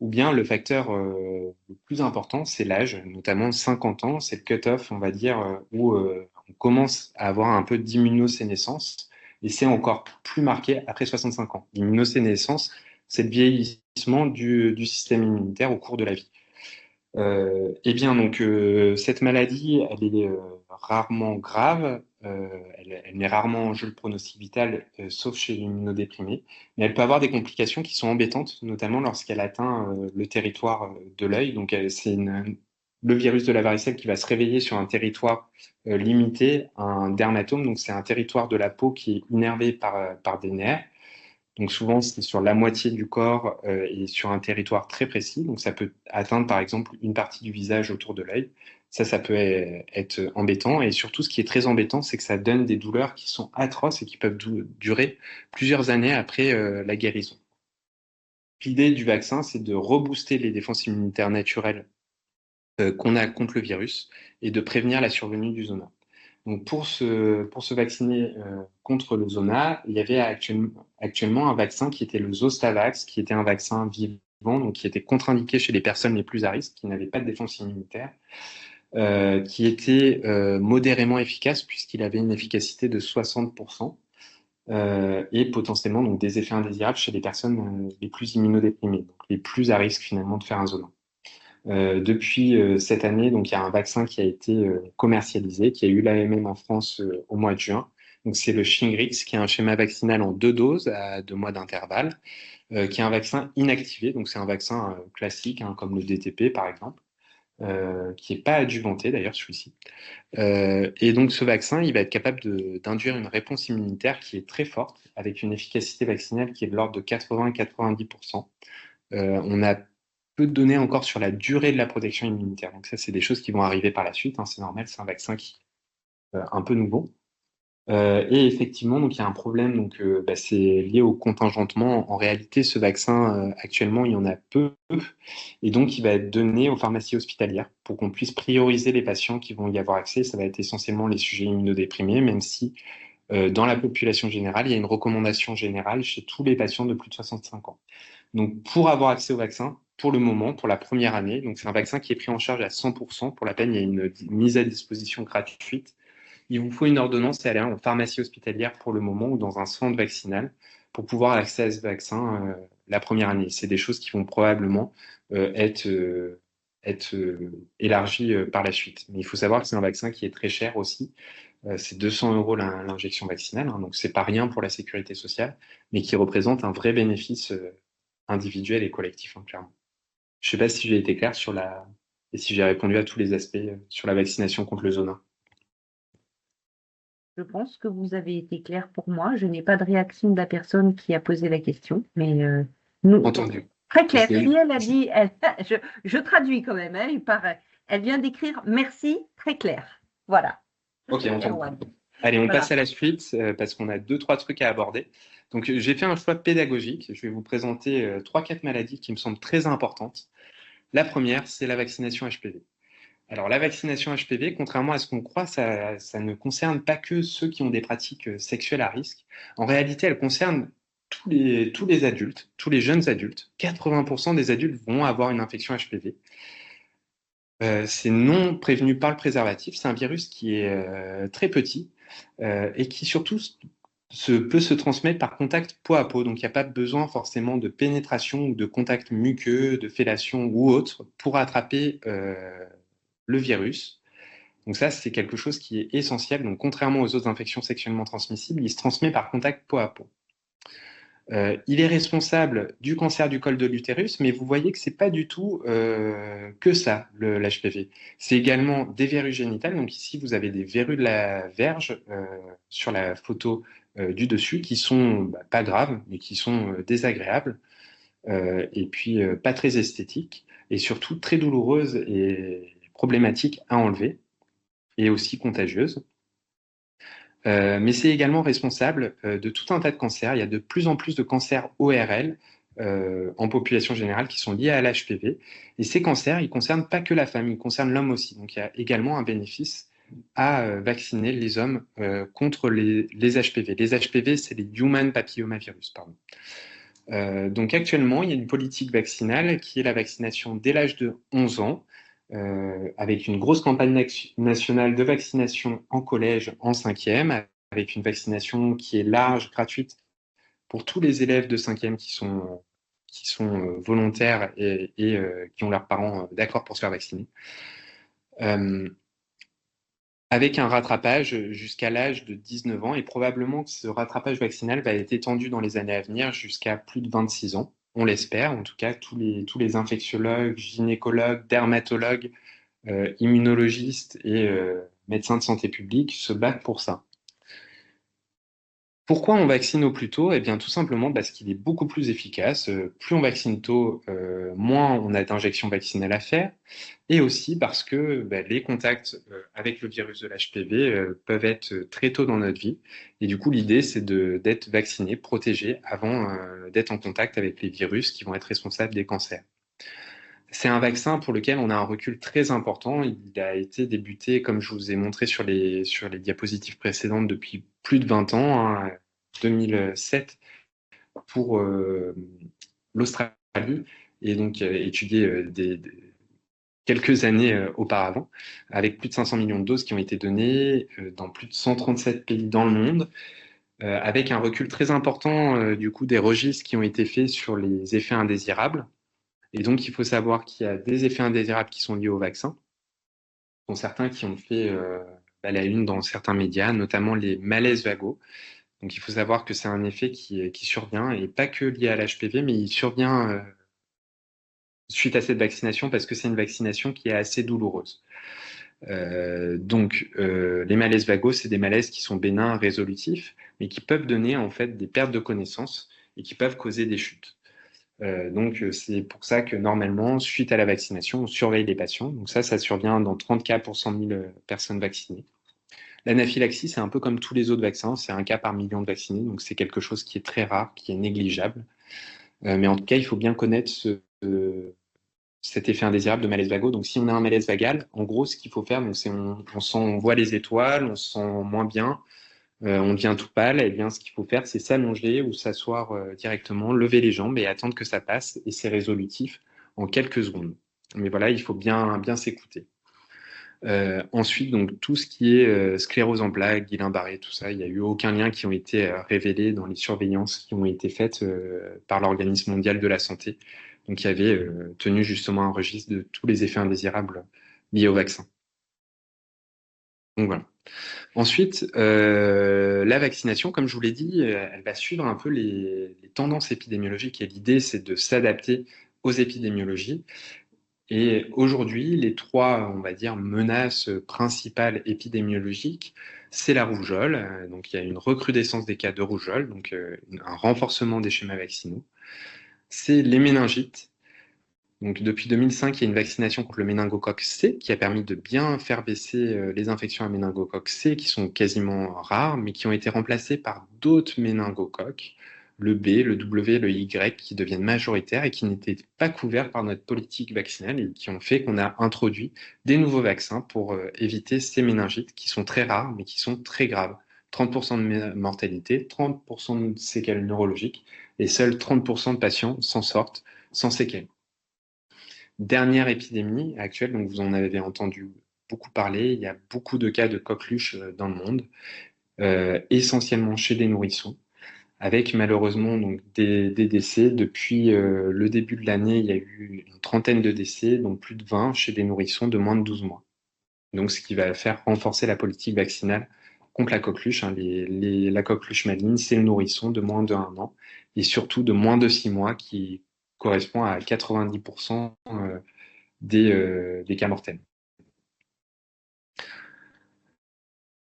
ou bien le facteur le plus important, c'est l'âge, notamment 50 ans, c'est le cut-off, on va dire, où on commence à avoir un peu d'immunosénescence, et c'est encore plus marqué après 65 ans. L'immunosénescence, c'est le vieillissement du système immunitaire au cours de la vie. Eh bien, donc, cette maladie, elle est rarement grave, elle met rarement en jeu le pronostic vital, sauf chez l'immunodéprimé, mais elle peut avoir des complications qui sont embêtantes, notamment lorsqu'elle atteint le territoire de l'œil. Donc, le virus de la varicelle qui va se réveiller sur un territoire limité, un dermatome, donc c'est un territoire de la peau qui est innervé par des nerfs. Donc souvent, c'est sur la moitié du corps et sur un territoire très précis. Donc ça peut atteindre par exemple une partie du visage autour de l'œil. Ça peut être embêtant. Et surtout, ce qui est très embêtant, c'est que ça donne des douleurs qui sont atroces et qui peuvent durer plusieurs années après la guérison. L'idée du vaccin, c'est de rebooster les défenses immunitaires naturelles qu'on a contre le virus et de prévenir la survenue du zona. Donc pour se vacciner contre le zona, il y avait actuellement un vaccin qui était le Zostavax, qui était un vaccin vivant, donc qui était contre-indiqué chez les personnes les plus à risque, qui n'avaient pas de défense immunitaire, qui était modérément efficace puisqu'il avait une efficacité de 60%. et potentiellement donc, des effets indésirables chez les personnes les plus immunodéprimées, donc les plus à risque finalement de faire un zona. Depuis cette année, donc il y a un vaccin qui a été commercialisé, qui a eu l'AMM en France au mois de juin. Donc c'est le Shingrix, qui est un schéma vaccinal en 2 doses à 2 mois d'intervalle, qui est un vaccin inactivé. Donc c'est un vaccin classique, hein, comme le DTP par exemple, qui n'est pas adjuvanté d'ailleurs celui-ci. Et donc ce vaccin, il va être capable d'induire une réponse immunitaire qui est très forte, avec une efficacité vaccinale qui est de l'ordre de 80 à 90%. On a peu de données encore sur la durée de la protection immunitaire. Donc ça, c'est des choses qui vont arriver par la suite, hein, c'est normal, c'est un vaccin qui est un peu nouveau. Et effectivement, donc il y a un problème, donc c'est lié au contingentement. En réalité, ce vaccin actuellement, il y en a peu, et donc il va être donné aux pharmacies hospitalières pour qu'on puisse prioriser les patients qui vont y avoir accès. Ça va être essentiellement les sujets immunodéprimés, même si dans la population générale, il y a une recommandation générale chez tous les patients de plus de 65 ans. Donc, pour avoir accès au vaccin, pour le moment, pour la première année, donc c'est un vaccin qui est pris en charge à 100%. Pour la peine, il y a une mise à disposition gratuite. Il vous faut une ordonnance et aller en pharmacie hospitalière pour le moment ou dans un centre vaccinal pour pouvoir accéder à ce vaccin la première année. C'est des choses qui vont probablement être élargies par la suite. Mais il faut savoir que c'est un vaccin qui est très cher aussi. C'est 200 € l'injection vaccinale, hein, donc c'est pas rien pour la sécurité sociale, mais qui représente un vrai bénéfice individuel et collectif, hein, clairement. Je sais pas si j'ai été clair et si j'ai répondu à tous les aspects sur la vaccination contre le zona. Je pense que vous avez été clair pour moi. Je n'ai pas de réaction de la personne qui a posé la question, mais nous, Entendu. très Parce clair. que- Si elle a dit, je traduis quand même, hein, elle vient d'écrire merci, très clair. Voilà. Ok, entendu. Erwan. Allez, on Voilà. passe à la suite parce qu'on a deux, trois trucs à aborder. Donc, j'ai fait un choix pédagogique. Je vais vous présenter trois, quatre maladies qui me semblent très importantes. La première, c'est la vaccination HPV. Alors, la vaccination HPV, contrairement à ce qu'on croit, ça ne concerne pas que ceux qui ont des pratiques sexuelles à risque. En réalité, elle concerne tous les adultes, tous les jeunes adultes. 80% des adultes vont avoir une infection HPV. C'est non prévenu par le préservatif. C'est un virus qui est très petit et qui surtout peut se transmettre par contact peau à peau. Donc, il n'y a pas besoin forcément de pénétration ou de contact muqueux, de fellation ou autre pour attraper le virus. Donc ça, c'est quelque chose qui est essentiel. Donc, contrairement aux autres infections sexuellement transmissibles, il se transmet par contact peau à peau. Il est responsable du cancer du col de l'utérus, mais vous voyez que c'est pas du tout que ça, l'HPV. C'est également des verrues génitales. Donc ici, vous avez des verrues de la verge sur la photo du dessus, qui sont pas graves, mais qui sont désagréables, et puis pas très esthétiques, et surtout très douloureuses et problématiques à enlever, et aussi contagieuses. Mais c'est également responsable de tout un tas de cancers. Il y a de plus en plus de cancers ORL en population générale qui sont liés à l'HPV. Et ces cancers, ils ne concernent pas que la femme, ils concernent l'homme aussi. Donc il y a également un bénéfice à vacciner les hommes contre les HPV. Les HPV, c'est les Human Papillomavirus, pardon. Donc actuellement, il y a une politique vaccinale qui est la vaccination dès l'âge de 11 ans, avec une grosse campagne nationale de vaccination en collège en cinquième, avec une vaccination qui est large, gratuite pour tous les élèves de cinquième qui sont volontaires et qui ont leurs parents d'accord pour se faire vacciner. Avec un rattrapage jusqu'à l'âge de 19 ans, et probablement que ce rattrapage vaccinal va être étendu dans les années à venir jusqu'à plus de 26 ans. On l'espère, en tout cas, tous les infectiologues, gynécologues, dermatologues, immunologistes et médecins de santé publique se battent pour ça. Pourquoi on vaccine au plus tôt? Eh bien, tout simplement parce qu'il est beaucoup plus efficace. Plus on vaccine tôt, moins on a d'injections vaccinales à faire. Et aussi parce que les contacts avec le virus de l'HPV peuvent être très tôt dans notre vie. Et du coup, l'idée, c'est d'être vacciné, protégé avant d'être en contact avec les virus qui vont être responsables des cancers. C'est un vaccin pour lequel on a un recul très important. Il a été débuté, comme je vous ai montré sur les diapositives précédentes, depuis plus de 20 ans, hein, 2007, pour l'Australie, et donc étudié quelques années auparavant, avec plus de 500 millions de doses qui ont été données dans plus de 137 pays dans le monde. avec un recul très important du coup des registres qui ont été faits sur les effets indésirables. Et donc, il faut savoir qu'il y a des effets indésirables qui sont liés au vaccin, dont certains qui ont fait la une dans certains médias, notamment les malaises vagos. Donc, il faut savoir que c'est un effet qui survient, et pas que lié à l'HPV, mais il survient suite à cette vaccination parce que c'est une vaccination qui est assez douloureuse. Les malaises vagos, c'est des malaises qui sont bénins, résolutifs, mais qui peuvent donner en fait des pertes de connaissance et qui peuvent causer des chutes. C'est pour ça que normalement, suite à la vaccination, on surveille les patients. Donc ça survient dans 30 cas pour 100 000 personnes vaccinées. L'anaphylaxie, c'est un peu comme tous les autres vaccins, c'est un cas par million de vaccinés, donc c'est quelque chose qui est très rare, qui est négligeable. Mais en tout cas, il faut bien connaître cet effet indésirable de malaise vagal. Donc si on a un malaise vagal, en gros, ce qu'il faut faire, donc, c'est on voit les étoiles, on se sent moins bien, on devient tout pâle, et bien ce qu'il faut faire, c'est s'allonger ou s'asseoir directement, lever les jambes et attendre que ça passe, et c'est résolutif en quelques secondes. Mais voilà, il faut bien s'écouter. Ensuite, donc tout ce qui est sclérose en plaques, Guillain-Barré, tout ça, il n'y a eu aucun lien qui ont été révélés dans les surveillances qui ont été faites par l'Organisme mondial de la santé. Donc, il y avait tenu justement un registre de tous les effets indésirables liés au vaccin. Donc voilà. Ensuite, la vaccination, comme je vous l'ai dit, elle va suivre un peu les tendances épidémiologiques et l'idée, c'est de s'adapter aux épidémiologies. Et aujourd'hui, les trois, on va dire, menaces principales épidémiologiques, c'est la rougeole. Donc, il y a une recrudescence des cas de rougeole, donc un renforcement des schémas vaccinaux. C'est les méningites. Donc, depuis 2005, il y a une vaccination contre le méningocoque C qui a permis de bien faire baisser les infections à méningocoque C qui sont quasiment rares, mais qui ont été remplacées par d'autres méningocoques, le B, le W, le Y, qui deviennent majoritaires et qui n'étaient pas couverts par notre politique vaccinale et qui ont fait qu'on a introduit des nouveaux vaccins pour éviter ces méningites qui sont très rares, mais qui sont très graves. 30% de mortalité, 30% de séquelles neurologiques, et seuls 30% de patients s'en sortent sans séquelles. Dernière épidémie actuelle, donc vous en avez entendu beaucoup parler, il y a beaucoup de cas de coqueluche dans le monde, essentiellement chez des nourrissons, avec malheureusement donc des décès. Depuis le début de l'année, il y a eu une trentaine de décès, dont plus de 20 chez des nourrissons de moins de 12 mois. Donc ce qui va faire renforcer la politique vaccinale contre la coqueluche. La coqueluche maligne, c'est le nourrisson de moins de 1 an et surtout de moins de 6 mois qui correspond à 90% des cas mortels.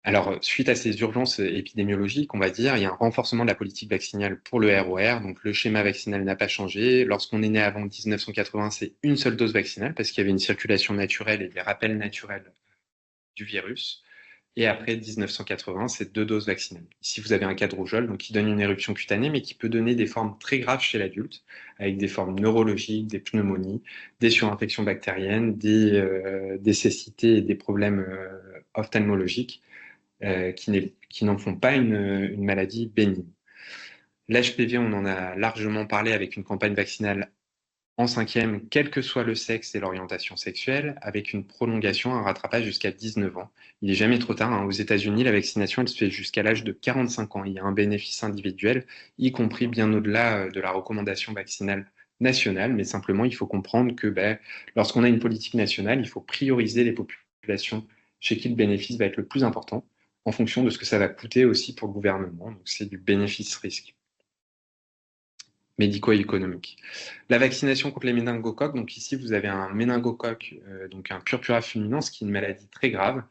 Alors, suite à ces urgences épidémiologiques, on va dire, il y a un renforcement de la politique vaccinale pour le ROR. Donc, le schéma vaccinal n'a pas changé. Lorsqu'on est né avant 1980, c'est une seule dose vaccinale parce qu'il y avait une circulation naturelle et des rappels naturels du virus. Et après 1980, c'est 2 doses vaccinales. Ici, vous avez un cas de rougeole, donc qui donne une éruption cutanée, mais qui peut donner des formes très graves chez l'adulte, avec des formes neurologiques, des pneumonies, des surinfections bactériennes, des cécités et des problèmes ophtalmologiques qui n'en font pas une maladie bénigne. L'HPV, on en a largement parlé avec une campagne vaccinale en 5e, quel que soit le sexe et l'orientation sexuelle, avec une prolongation, un rattrapage jusqu'à 19 ans. Il n'est jamais trop tard. Aux États-Unis, la vaccination, elle se fait jusqu'à l'âge de 45 ans. Il y a un bénéfice individuel, y compris bien au-delà de la recommandation vaccinale nationale. Mais simplement, il faut comprendre que lorsqu'on a une politique nationale, il faut prioriser les populations chez qui le bénéfice va être le plus important, en fonction de ce que ça va coûter aussi pour le gouvernement. Donc, c'est du bénéfice-risque médico-économique. La vaccination contre les méningocoques, donc ici vous avez un méningocoque, donc un purpura fulminans, qui est une maladie très grave.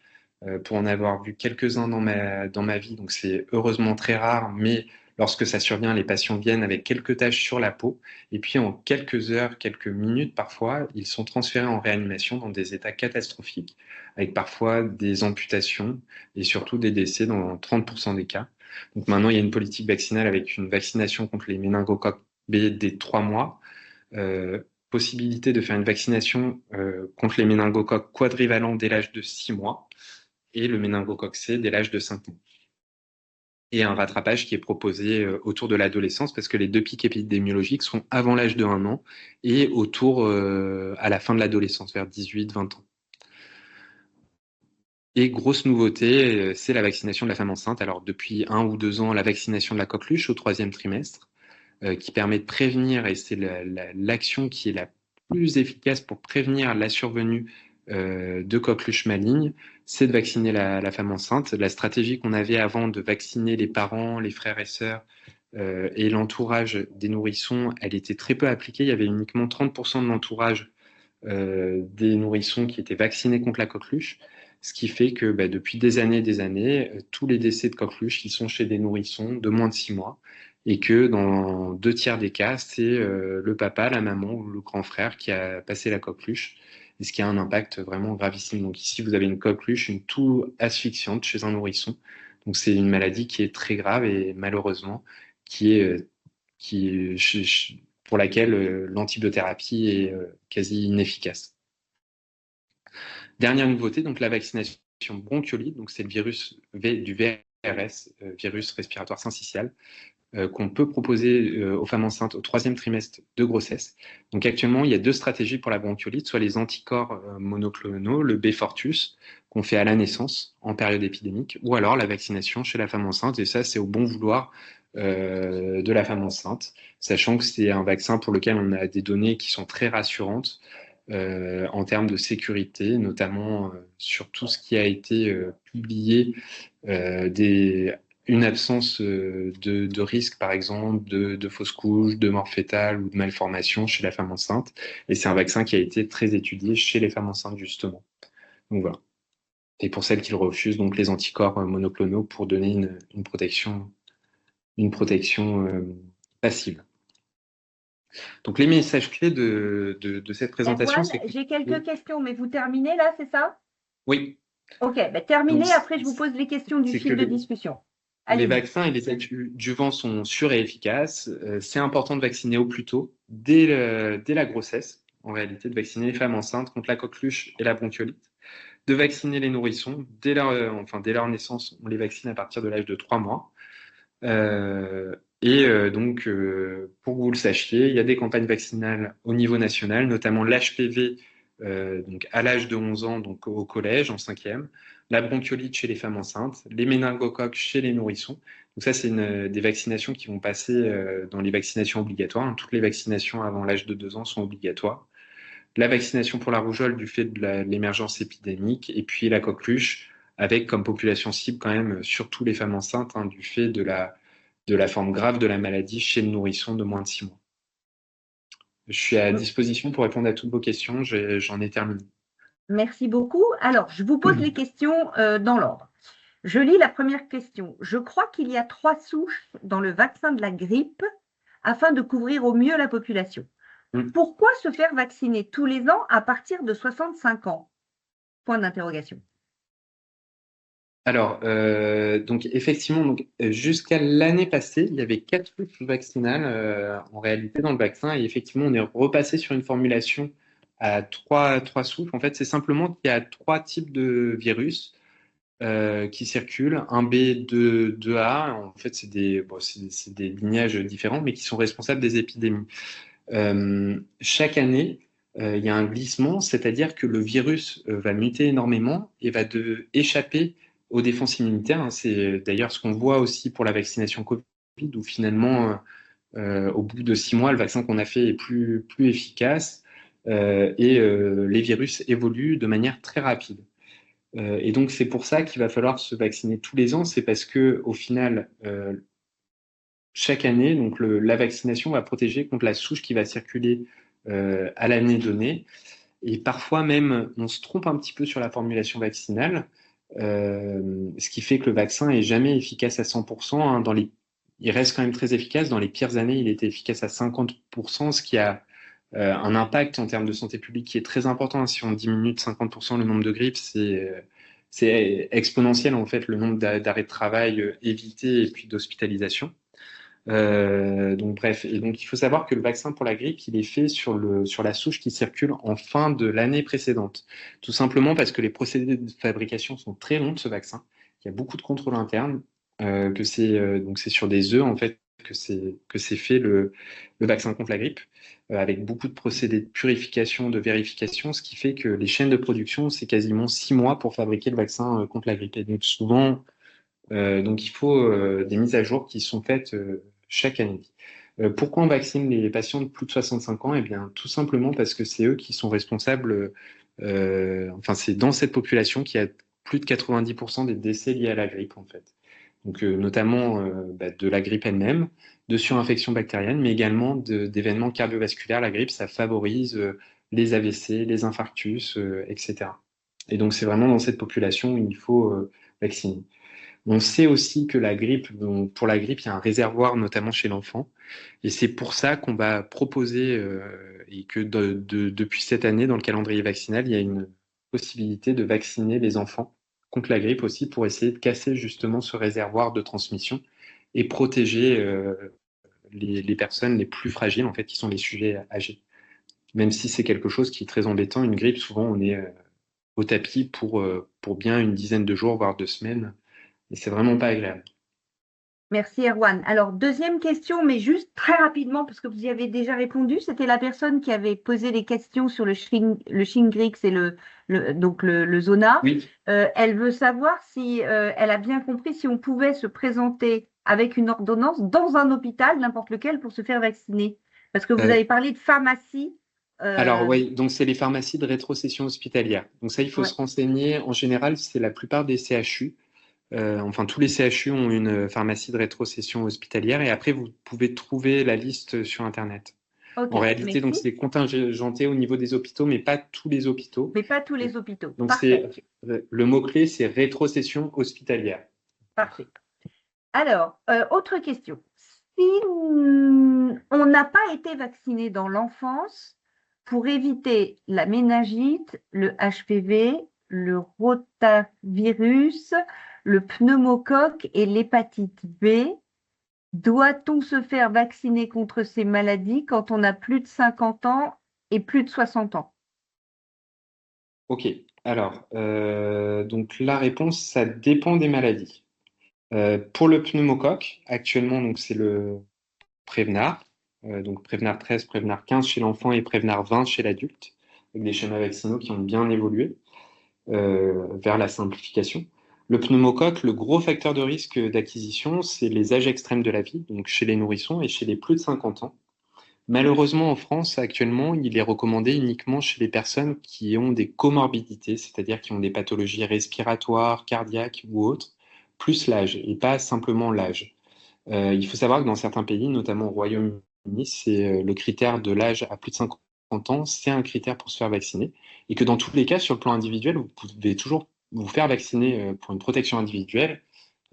Pour en avoir vu quelques-uns dans ma vie, donc c'est heureusement très rare, mais lorsque ça survient, les patients viennent avec quelques taches sur la peau, et puis en quelques heures, quelques minutes parfois, ils sont transférés en réanimation dans des états catastrophiques, avec parfois des amputations et surtout des décès dans 30% des cas. Donc maintenant, il y a une politique vaccinale avec une vaccination contre les méningocoques B dès 3 mois, possibilité de faire une vaccination contre les méningocoques quadrivalents dès l'âge de 6 mois et le méningocoque C dès l'âge de 5 ans. Et un rattrapage qui est proposé autour de l'adolescence parce que les 2 pics épidémiologiques sont avant l'âge de 1 an et autour à la fin de l'adolescence, vers 18-20 ans. Et grosse nouveauté, c'est la vaccination de la femme enceinte. Alors depuis 1 ou 2 ans, la vaccination de la coqueluche au 3e trimestre, qui permet de prévenir, et c'est l'action qui est la plus efficace pour prévenir la survenue de coqueluches malignes, c'est de vacciner la femme enceinte. La stratégie qu'on avait avant de vacciner les parents, les frères et sœurs et l'entourage des nourrissons, elle était très peu appliquée. Il y avait uniquement 30% de l'entourage des nourrissons qui étaient vaccinés contre la coqueluche, ce qui fait que depuis des années, tous les décès de coqueluche, ils sont chez des nourrissons de moins de 6 mois, et que dans 2 tiers des cas, c'est le papa, la maman ou le grand frère qui a passé la coqueluche, et ce qui a un impact vraiment gravissime. Donc ici, vous avez une coqueluche, une toux asphyxiante chez un nourrisson. Donc c'est une maladie qui est très grave et malheureusement qui est, qui est pour laquelle l'antibiothérapie est quasi inefficace. Dernière nouveauté, donc la vaccination bronchiolite, donc c'est le virus du VRS, virus respiratoire syncytial, qu'on peut proposer aux femmes enceintes au 3e trimestre de grossesse. Donc actuellement, il y a 2 stratégies pour la bronchiolite, soit les anticorps monoclonaux, le Beyfortus, qu'on fait à la naissance en période épidémique, ou alors la vaccination chez la femme enceinte, et ça c'est au bon vouloir de la femme enceinte, sachant que c'est un vaccin pour lequel on a des données qui sont très rassurantes en termes de sécurité, notamment sur tout ce qui a été publié, une absence de risque, par exemple, de fausse couche, de mort fétale ou de malformation chez la femme enceinte. Et c'est un vaccin qui a été très étudié chez les femmes enceintes, justement. Donc voilà. Et pour celles qui le refusent, donc les anticorps monoclonaux pour donner une protection passive. Donc les messages clés de cette présentation, Erwan, c'est que... j'ai quelques questions, mais vous terminez là, c'est ça? Oui. Ok, terminez, Donc, après je vous pose les questions du c'est que fil de discussion. les Allez-y. vaccins et les adjuvants sont sûrs et efficaces. C'est important de vacciner au plus tôt, dès la grossesse, en réalité, de vacciner les femmes enceintes contre la coqueluche et la bronchiolite, de vacciner les nourrissons dès leur naissance. On les vaccine à partir de l'âge de 3 mois. Donc, pour que vous le sachiez, il y a des campagnes vaccinales au niveau national, notamment l'HPV donc à l'âge de 11 ans, donc au collège, en 5e, la bronchiolite chez les femmes enceintes, les méningocoques chez les nourrissons. Donc ça, c'est des vaccinations qui vont passer dans les vaccinations obligatoires. Hein. Toutes les vaccinations avant l'âge de 2 ans sont obligatoires. La vaccination pour la rougeole du fait de l'émergence épidémique, et puis la coqueluche, avec comme population cible quand même surtout les femmes enceintes, hein, du fait de la forme grave de la maladie chez le nourrisson de moins de 6 mois. Je suis à disposition pour répondre à toutes vos questions. J'en ai terminé. Merci beaucoup. Alors, je vous pose les questions dans l'ordre. Je lis la première question. Je crois qu'il y a 3 souches dans le vaccin de la grippe afin de couvrir au mieux la population. Pourquoi se faire vacciner tous les ans à partir de 65 ans? Point d'interrogation. Alors, donc effectivement, jusqu'à l'année passée, il y avait 4 souches vaccinales en réalité dans le vaccin, et effectivement, on est repassé sur une formulation à trois souches. En fait, c'est simplement qu'il y a 3 types de virus qui circulent, un B, 2A. En fait, c'est des lignages différents, mais qui sont responsables des épidémies. Chaque année, il y a un glissement, c'est-à-dire que le virus va muter énormément et va échapper aux défenses immunitaires. Hein. C'est d'ailleurs ce qu'on voit aussi pour la vaccination Covid, où finalement, au bout de 6 mois, le vaccin qu'on a fait est plus efficace et les virus évoluent de manière très rapide. Et donc c'est pour ça qu'il va falloir se vacciner tous les ans, c'est parce que au final, chaque année, donc la vaccination va protéger contre la souche qui va circuler à l'année donnée. Et parfois même, on se trompe un petit peu sur la formulation vaccinale, ce qui fait que le vaccin est jamais efficace à 100%. Hein. Il reste quand même très efficace. Dans les pires années, il était efficace à 50%, ce qui a un impact en termes de santé publique qui est très important. Si on diminue de 50% le nombre de grippes, c'est exponentiel en fait le nombre d'arrêts de travail évités et puis d'hospitalisation. Donc bref, et donc il faut savoir que le vaccin pour la grippe, il est fait sur la souche qui circule en fin de l'année précédente. Tout simplement parce que les procédés de fabrication sont très longs de ce vaccin. Il y a beaucoup de contrôles internes, donc c'est sur des œufs en fait que c'est fait le vaccin contre la grippe, avec beaucoup de procédés de purification, de vérification, ce qui fait que les chaînes de production, c'est quasiment 6 mois pour fabriquer le vaccin contre la grippe. Et donc souvent, donc il faut des mises à jour qui sont faites chaque année. Pourquoi on vaccine les patients de plus de 65 ans? Eh bien, tout simplement parce que c'est eux qui sont responsables, enfin, c'est dans cette population qu'il y a plus de 90% des décès liés à la grippe, en fait. Donc, notamment de la grippe elle-même, de surinfection bactérienne, mais également d'événements cardiovasculaires. La grippe, ça favorise les AVC, les infarctus, etc. Et donc, c'est vraiment dans cette population où il faut vacciner. On sait aussi que la grippe, donc pour la grippe, il y a un réservoir, notamment chez l'enfant. Et c'est pour ça qu'on va proposer, et que depuis cette année, dans le calendrier vaccinal, il y a une possibilité de vacciner les enfants contre la grippe aussi pour essayer de casser justement ce réservoir de transmission et protéger les personnes les plus fragiles, en fait, qui sont les sujets âgés. Même si c'est quelque chose qui est très embêtant, une grippe, souvent on est au tapis pour bien une dizaine de jours, voire 2 semaines. Et c'est vraiment pas agréable. Merci Erwan. Alors, deuxième question, mais juste très rapidement, parce que vous y avez déjà répondu, c'était la personne qui avait posé des questions sur le Shingrix et donc le Zona. Oui. Elle veut savoir si elle a bien compris si on pouvait se présenter avec une ordonnance dans un hôpital, n'importe lequel, pour se faire vacciner. Parce que vous Euh, avez parlé de pharmacie. alors Euh, oui, donc c'est les pharmacies de rétrocession hospitalière. Donc ça, il faut ouais. se renseigner. En général, c'est la plupart des CHU. Enfin, tous les CHU ont une pharmacie de rétrocession hospitalière et après, vous pouvez trouver la liste sur Internet. Ok, En réalité, donc merci. c'est contingenté au niveau des hôpitaux, mais pas tous les hôpitaux. Mais pas tous les hôpitaux. Donc Parfait, c'est le mot-clé, c'est rétrocession hospitalière. parfait. Alors, autre question. Si on n'a pas été vacciné dans l'enfance pour éviter la méningite, le HPV, le rotavirus, le pneumocoque et l'hépatite B, doit-on se faire vacciner contre ces maladies quand on a plus de 50 ans et plus de 60 ans? Ok. Alors, donc la réponse, ça dépend des maladies. Pour le pneumocoque, actuellement, donc c'est le Prévenard, donc Prévenard 13, Prévenard 15 chez l'enfant et Prévenard 20 chez l'adulte, avec des schémas vaccinaux qui ont bien évolué vers la simplification. Le pneumocoque, le gros facteur de risque d'acquisition, c'est les âges extrêmes de la vie, donc chez les nourrissons et chez les plus de 50 ans. Malheureusement, en France, actuellement, il est recommandé uniquement chez les personnes qui ont des comorbidités, c'est-à-dire qui ont des pathologies respiratoires, cardiaques ou autres, plus l'âge, et pas simplement l'âge. Il faut savoir que dans certains pays, notamment au Royaume-Uni, c'est le critère de l'âge à plus de 50 ans, c'est un critère pour se faire vacciner. Et que dans tous les cas, sur le plan individuel, vous pouvez toujours vous faire vacciner pour une protection individuelle,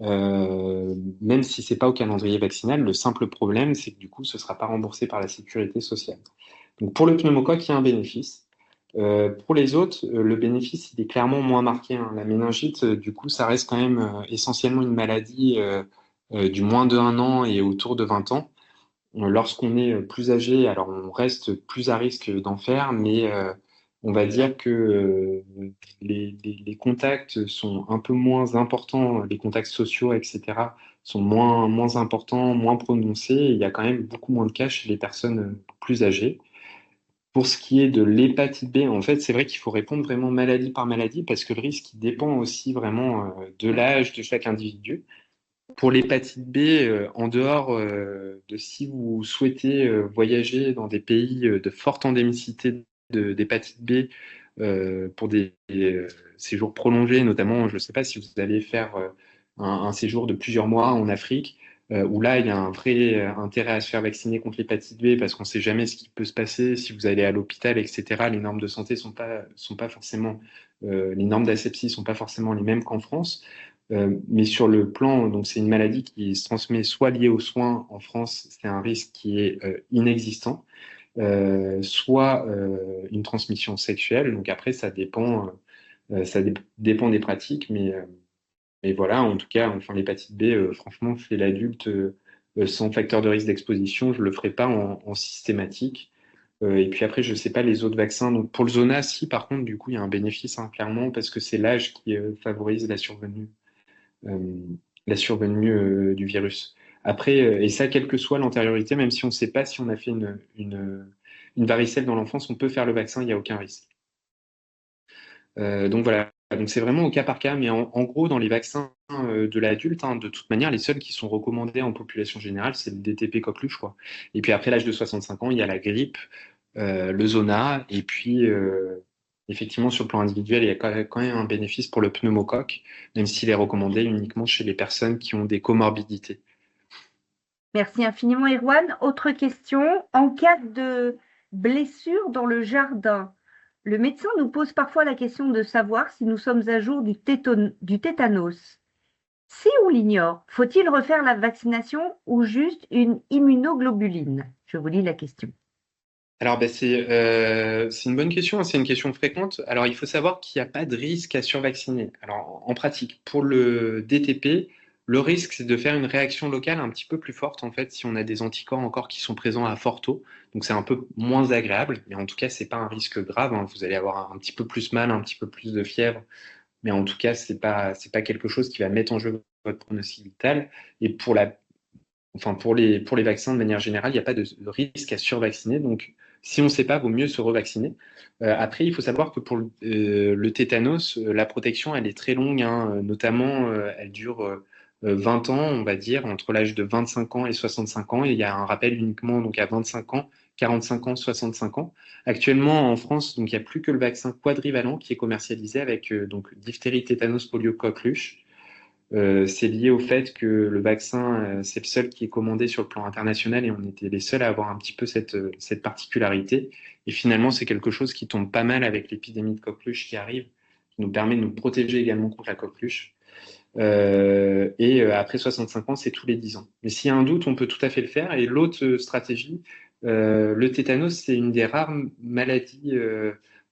même si c'est pas au calendrier vaccinal. Le simple problème, c'est que du coup, ce sera pas remboursé par la sécurité sociale. Donc pour le pneumocoque, il y a un bénéfice. Pour les autres, le bénéfice, il est clairement moins marqué, hein. La méningite, du coup, ça reste quand même essentiellement une maladie du moins de 1 an et autour de 20 ans. Lorsqu'on est plus âgé, alors on reste plus à risque d'en faire, mais on va dire que les contacts sont un peu moins importants, les contacts sociaux, etc., sont moins importants, moins prononcés. Et il y a quand même beaucoup moins de cas chez les personnes plus âgées. Pour ce qui est de l'hépatite B, en fait, c'est vrai qu'il faut répondre vraiment maladie par maladie parce que le risque il dépend aussi vraiment de l'âge de chaque individu. Pour l'hépatite B, en dehors de si vous souhaitez voyager dans des pays de forte endémicité d'hépatite B pour des séjours prolongés, notamment, je ne sais pas si vous allez faire un séjour de plusieurs mois en Afrique, où là, il y a un vrai intérêt à se faire vacciner contre l'hépatite B parce qu'on ne sait jamais ce qui peut se passer si vous allez à l'hôpital, etc. Les normes de santé sont pas forcément, les normes d'asepsie sont pas forcément les mêmes qu'en France. Mais sur le plan, donc c'est une maladie qui se transmet soit liée aux soins en France, c'est un risque qui est inexistant, soit une transmission sexuelle. Donc après, ça dépend des pratiques, mais voilà, en tout cas, enfin l'hépatite B, franchement, chez l'adulte, sans facteur de risque d'exposition, je le ferai pas en systématique. Et puis après, je sais pas les autres vaccins. Donc pour le Zona, si par contre, du coup, il y a un bénéfice, hein, clairement, parce que c'est l'âge qui favorise euh, la survenue du virus. Après, et ça, quelle que soit l'antériorité, même si on ne sait pas si on a fait une varicelle dans l'enfance, on peut faire le vaccin, il n'y a aucun risque. Donc voilà, donc c'est vraiment au cas par cas, mais en gros, dans les vaccins de l'adulte, hein, de toute manière, les seuls qui sont recommandés en population générale, c'est le DTP coqueluche, quoi. Et puis après l'âge de 65 ans, il y a la grippe, le zona, et puis effectivement, sur le plan individuel, il y a quand même un bénéfice pour le pneumocoque, même s'il est recommandé uniquement chez les personnes qui ont des comorbidités. Merci infiniment, Erwan. Autre question. En cas de blessure dans le jardin, le médecin nous pose parfois la question de savoir si nous sommes à jour du tétanos. Si on l'ignore, faut-il refaire la vaccination ou juste une immunoglobuline? Je vous lis la question. Alors, ben, c'est une bonne question, hein, c'est une question fréquente. Alors, il faut savoir qu'il n'y a pas de risque à survacciner. Alors, en pratique, pour le DTP, le risque, c'est de faire une réaction locale un petit peu plus forte, en fait, si on a des anticorps encore qui sont présents à fort taux. Donc, c'est un peu moins agréable, mais en tout cas, c'est pas un risque grave, hein. Vous allez avoir un petit peu plus mal, un petit peu plus de fièvre, mais en tout cas, c'est pas quelque chose qui va mettre en jeu votre pronostic vital. Et pour les vaccins, de manière générale, il n'y a pas de risque à survacciner. Donc, si on ne sait pas, vaut mieux se revacciner. Après, il faut savoir que pour le tétanos, la protection, elle est très longue, hein. Notamment, elle dure 20 ans, on va dire, entre l'âge de 25 ans et 65 ans. Et il y a un rappel uniquement donc à 25 ans, 45 ans, 65 ans. Actuellement, en France, donc, il n'y a plus que le vaccin quadrivalent qui est commercialisé avec donc diphtérie, tétanos, polio, coqueluche. C'est lié au fait que le vaccin, c'est le seul qui est commandé sur le plan international et on était les seuls à avoir un petit peu cette particularité. Et finalement, c'est quelque chose qui tombe pas mal avec l'épidémie de coqueluche qui arrive, qui nous permet de nous protéger également contre la coqueluche. Après 65 ans, c'est tous les 10 ans. Mais s'il y a un doute, on peut tout à fait le faire. Et l'autre stratégie, le tétanos, c'est une des rares maladies,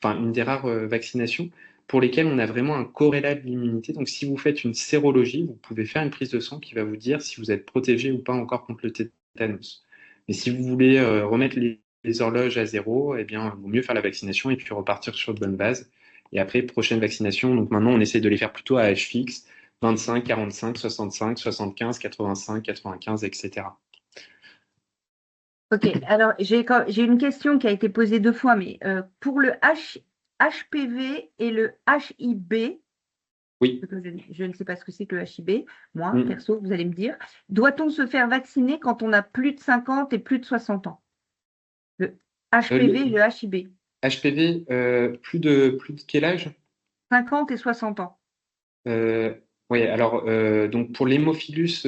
enfin une des rares vaccinations pour lesquelles on a vraiment un corrélat de l'immunité. Donc si vous faites une sérologie, vous pouvez faire une prise de sang qui va vous dire si vous êtes protégé ou pas encore contre le tétanos. Mais si vous voulez remettre les horloges à zéro, eh bien, il vaut mieux faire la vaccination et puis repartir sur de bonnes bases. Et après, prochaine vaccination, donc maintenant, on essaie de les faire plutôt à âge fixe 25, 45, 65, 75, 85, 95, etc. Ok, alors j'ai une question qui a été posée deux fois, mais pour le HPV et le HIB, Oui. parce que je ne sais pas ce que c'est que le HIB, moi, Mm. perso, vous allez me dire, doit-on se faire vacciner quand on a plus de 50 et plus de 60 ans? Le HPV et Le le HIB, HPV, plus de quel âge? 50 et 60 ans. Euh, oui, alors donc pour l'hémophilus,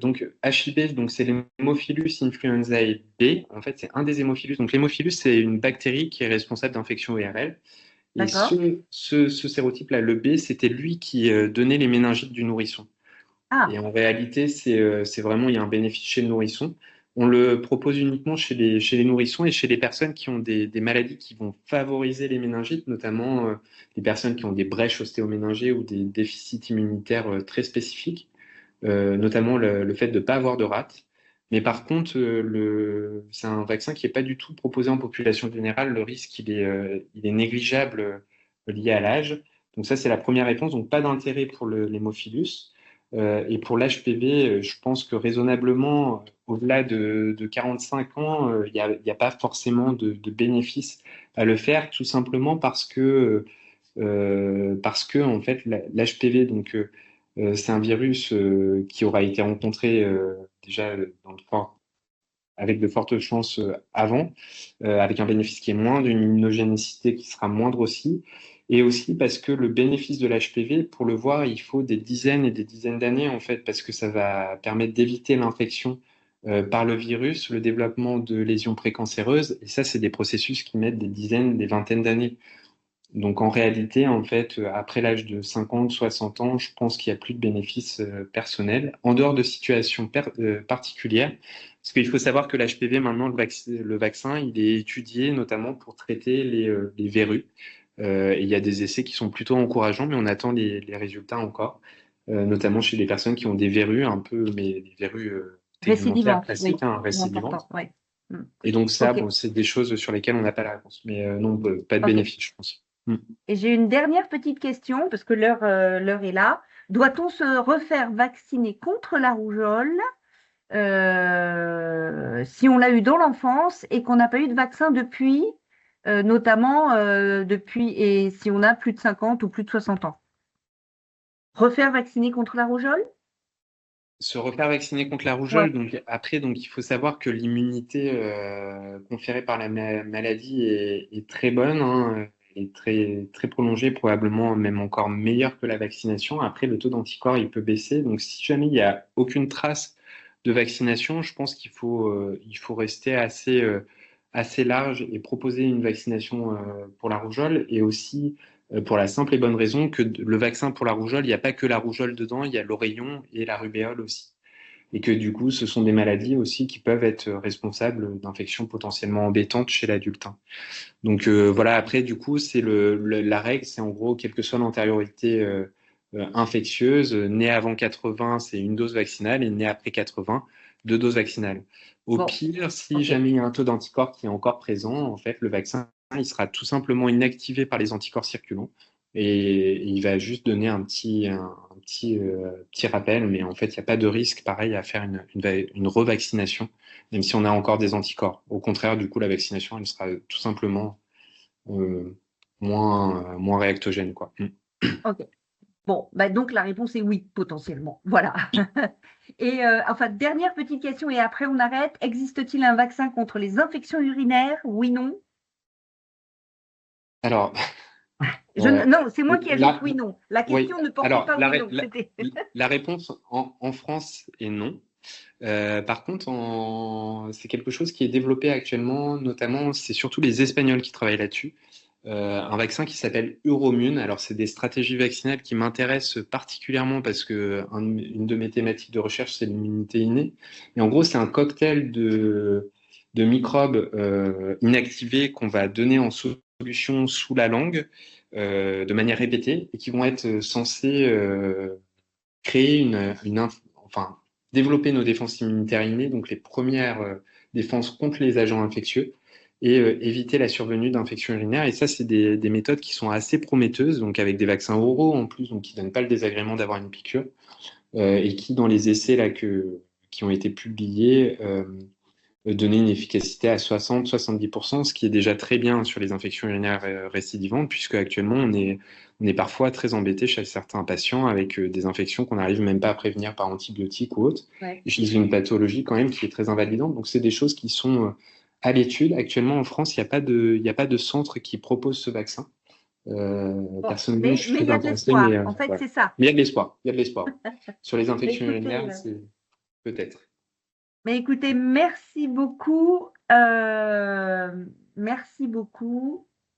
donc HIB, donc c'est l'hémophilus influenzae B. En fait, c'est un des hémophilus. Donc l'hémophilus, c'est une bactérie qui est responsable d'infections ORL. Et D'accord? ce sérotype-là, le B, c'était lui qui donnait les méningites du nourrisson. Et Ah, en réalité, c'est vraiment, il y a un bénéfice chez le nourrisson. On le propose uniquement chez les nourrissons et chez les personnes qui ont des maladies qui vont favoriser les méningites, notamment les personnes qui ont des brèches ostéoméningées ou des déficits immunitaires très spécifiques, notamment le fait de ne pas avoir de rate. Mais par contre, c'est un vaccin qui n'est pas du tout proposé en population générale. Le risque, il est négligeable lié à l'âge. Donc ça, c'est la première réponse. Donc pas d'intérêt pour l'hémophilus. Et pour l'HPV, je pense que raisonnablement, au-delà de 45 ans, il y a pas forcément de bénéfice à le faire, tout simplement parce que en fait, l'HPV, donc, c'est un virus qui aura été rencontré déjà avec de fortes chances avant, avec un bénéfice qui est moindre, une immunogénicité qui sera moindre aussi, et aussi parce que le bénéfice de l'HPV, pour le voir, il faut des dizaines et des dizaines d'années en fait, parce que ça va permettre d'éviter l'infection par le virus, le développement de lésions précancéreuses, et ça, c'est des processus qui mettent des dizaines, des vingtaines d'années. Donc en réalité, en fait, après l'âge de 50, 60 ans, je pense qu'il n'y a plus de bénéfices personnels, en dehors de situations particulières. Parce qu'il faut savoir que l'HPV, maintenant, le vaccin, il est étudié notamment pour traiter les verrues. Et il y a des essais qui sont plutôt encourageants, mais on attend les résultats encore, notamment chez les personnes qui ont des verrues un peu, mais des verrues tegumentaires récidivante, oui, classiques, hein, c'est important, récidivantes. oui. Hmm. Et donc ça, Ok, bon, c'est des choses sur lesquelles on n'a pas la réponse. Mais non, pas de ok. bénéfice, je pense. Mm. Et j'ai une dernière petite question, parce que l'heure est là. Doit-on se refaire vacciner contre la rougeole si on l'a eu dans l'enfance et qu'on n'a pas eu de vaccin depuis, notamment depuis, et si on a plus de 50 ou plus de 60 ans. Refaire vacciner contre la rougeole? Se refaire vacciner contre la Ouais. rougeole, donc après, donc il faut savoir que l'immunité conférée par la maladie est très bonne, hein, est très prolongée, probablement même encore meilleure que la vaccination. Après, le taux d'anticorps, il peut baisser. Donc, si jamais il n'y a aucune trace de vaccination, je pense il faut rester assez large et proposer une vaccination pour la rougeole et aussi pour la simple et bonne raison que le vaccin pour la rougeole, il n'y a pas que la rougeole dedans, il y a l'oreillon et la rubéole aussi. Et que du coup, ce sont des maladies aussi qui peuvent être responsables d'infections potentiellement embêtantes chez l'adulte, hein. Donc voilà, après, du coup, c'est la règle, c'est en gros, quelle que soit l'antériorité infectieuse, né avant 80, c'est une dose vaccinale, et né après 80, deux doses vaccinales. Au Bon, pire, si ok. jamais il y a un taux d'anticorps qui est encore présent, en fait, le vaccin, il sera tout simplement inactivé par les anticorps circulants, et il va juste donner petit rappel, mais en fait, il n'y a pas de risque, pareil, à faire une revaccination même si on a encore des anticorps. Au contraire, du coup, la vaccination, elle sera tout simplement euh, moins réactogène, quoi. Mm. Ok. Bon, bah donc la réponse est oui, potentiellement. Voilà. Et enfin, dernière petite question et après on arrête. Existe-t-il un vaccin contre les infections urinaires? Oui, non. Alors, Je, non, c'est moi qui ajoute là, oui, non. La oui. question ne portait Alors, pas oui, non. C'était. la réponse en France est non. Par contre, c'est quelque chose qui est développé actuellement, notamment, c'est surtout les Espagnols qui travaillent là-dessus. Un vaccin qui s'appelle Euromune. Alors, c'est des stratégies vaccinales qui m'intéressent particulièrement parce que une de mes thématiques de recherche, c'est l'immunité innée. Et en gros, c'est un cocktail de microbes inactivés qu'on va donner en solution sous la langue de manière répétée et qui vont être censés créer enfin, développer nos défenses immunitaires innées, donc les premières défenses contre les agents infectieux, et éviter la survenue d'infections urinaires. Et ça, c'est des méthodes qui sont assez prometteuses, donc avec des vaccins oraux en plus, donc qui ne donnent pas le désagrément d'avoir une piqûre, et qui, dans les essais là, qui ont été publiés, donner une efficacité à 60-70%, ce qui est déjà très bien sur les infections urinaires récidivantes, puisque actuellement on est parfois très embêté chez certains patients avec des infections qu'on n'arrive même pas à prévenir par antibiotiques ou autres, Ouais. et chez une pathologie quand même qui est très invalidante. Donc c'est des choses qui sont à l'étude. Actuellement en France, il y a pas de centre qui propose ce vaccin. Bon, Personnellement, je mais suis il très y a de intéressé, l'espoir. En fait, voilà. c'est ça. Mais il y a de l'espoir, il y a de l'espoir. Sur les Mais infections écoutez, urinaires, c'est peut-être. merci beaucoup. Merci beaucoup.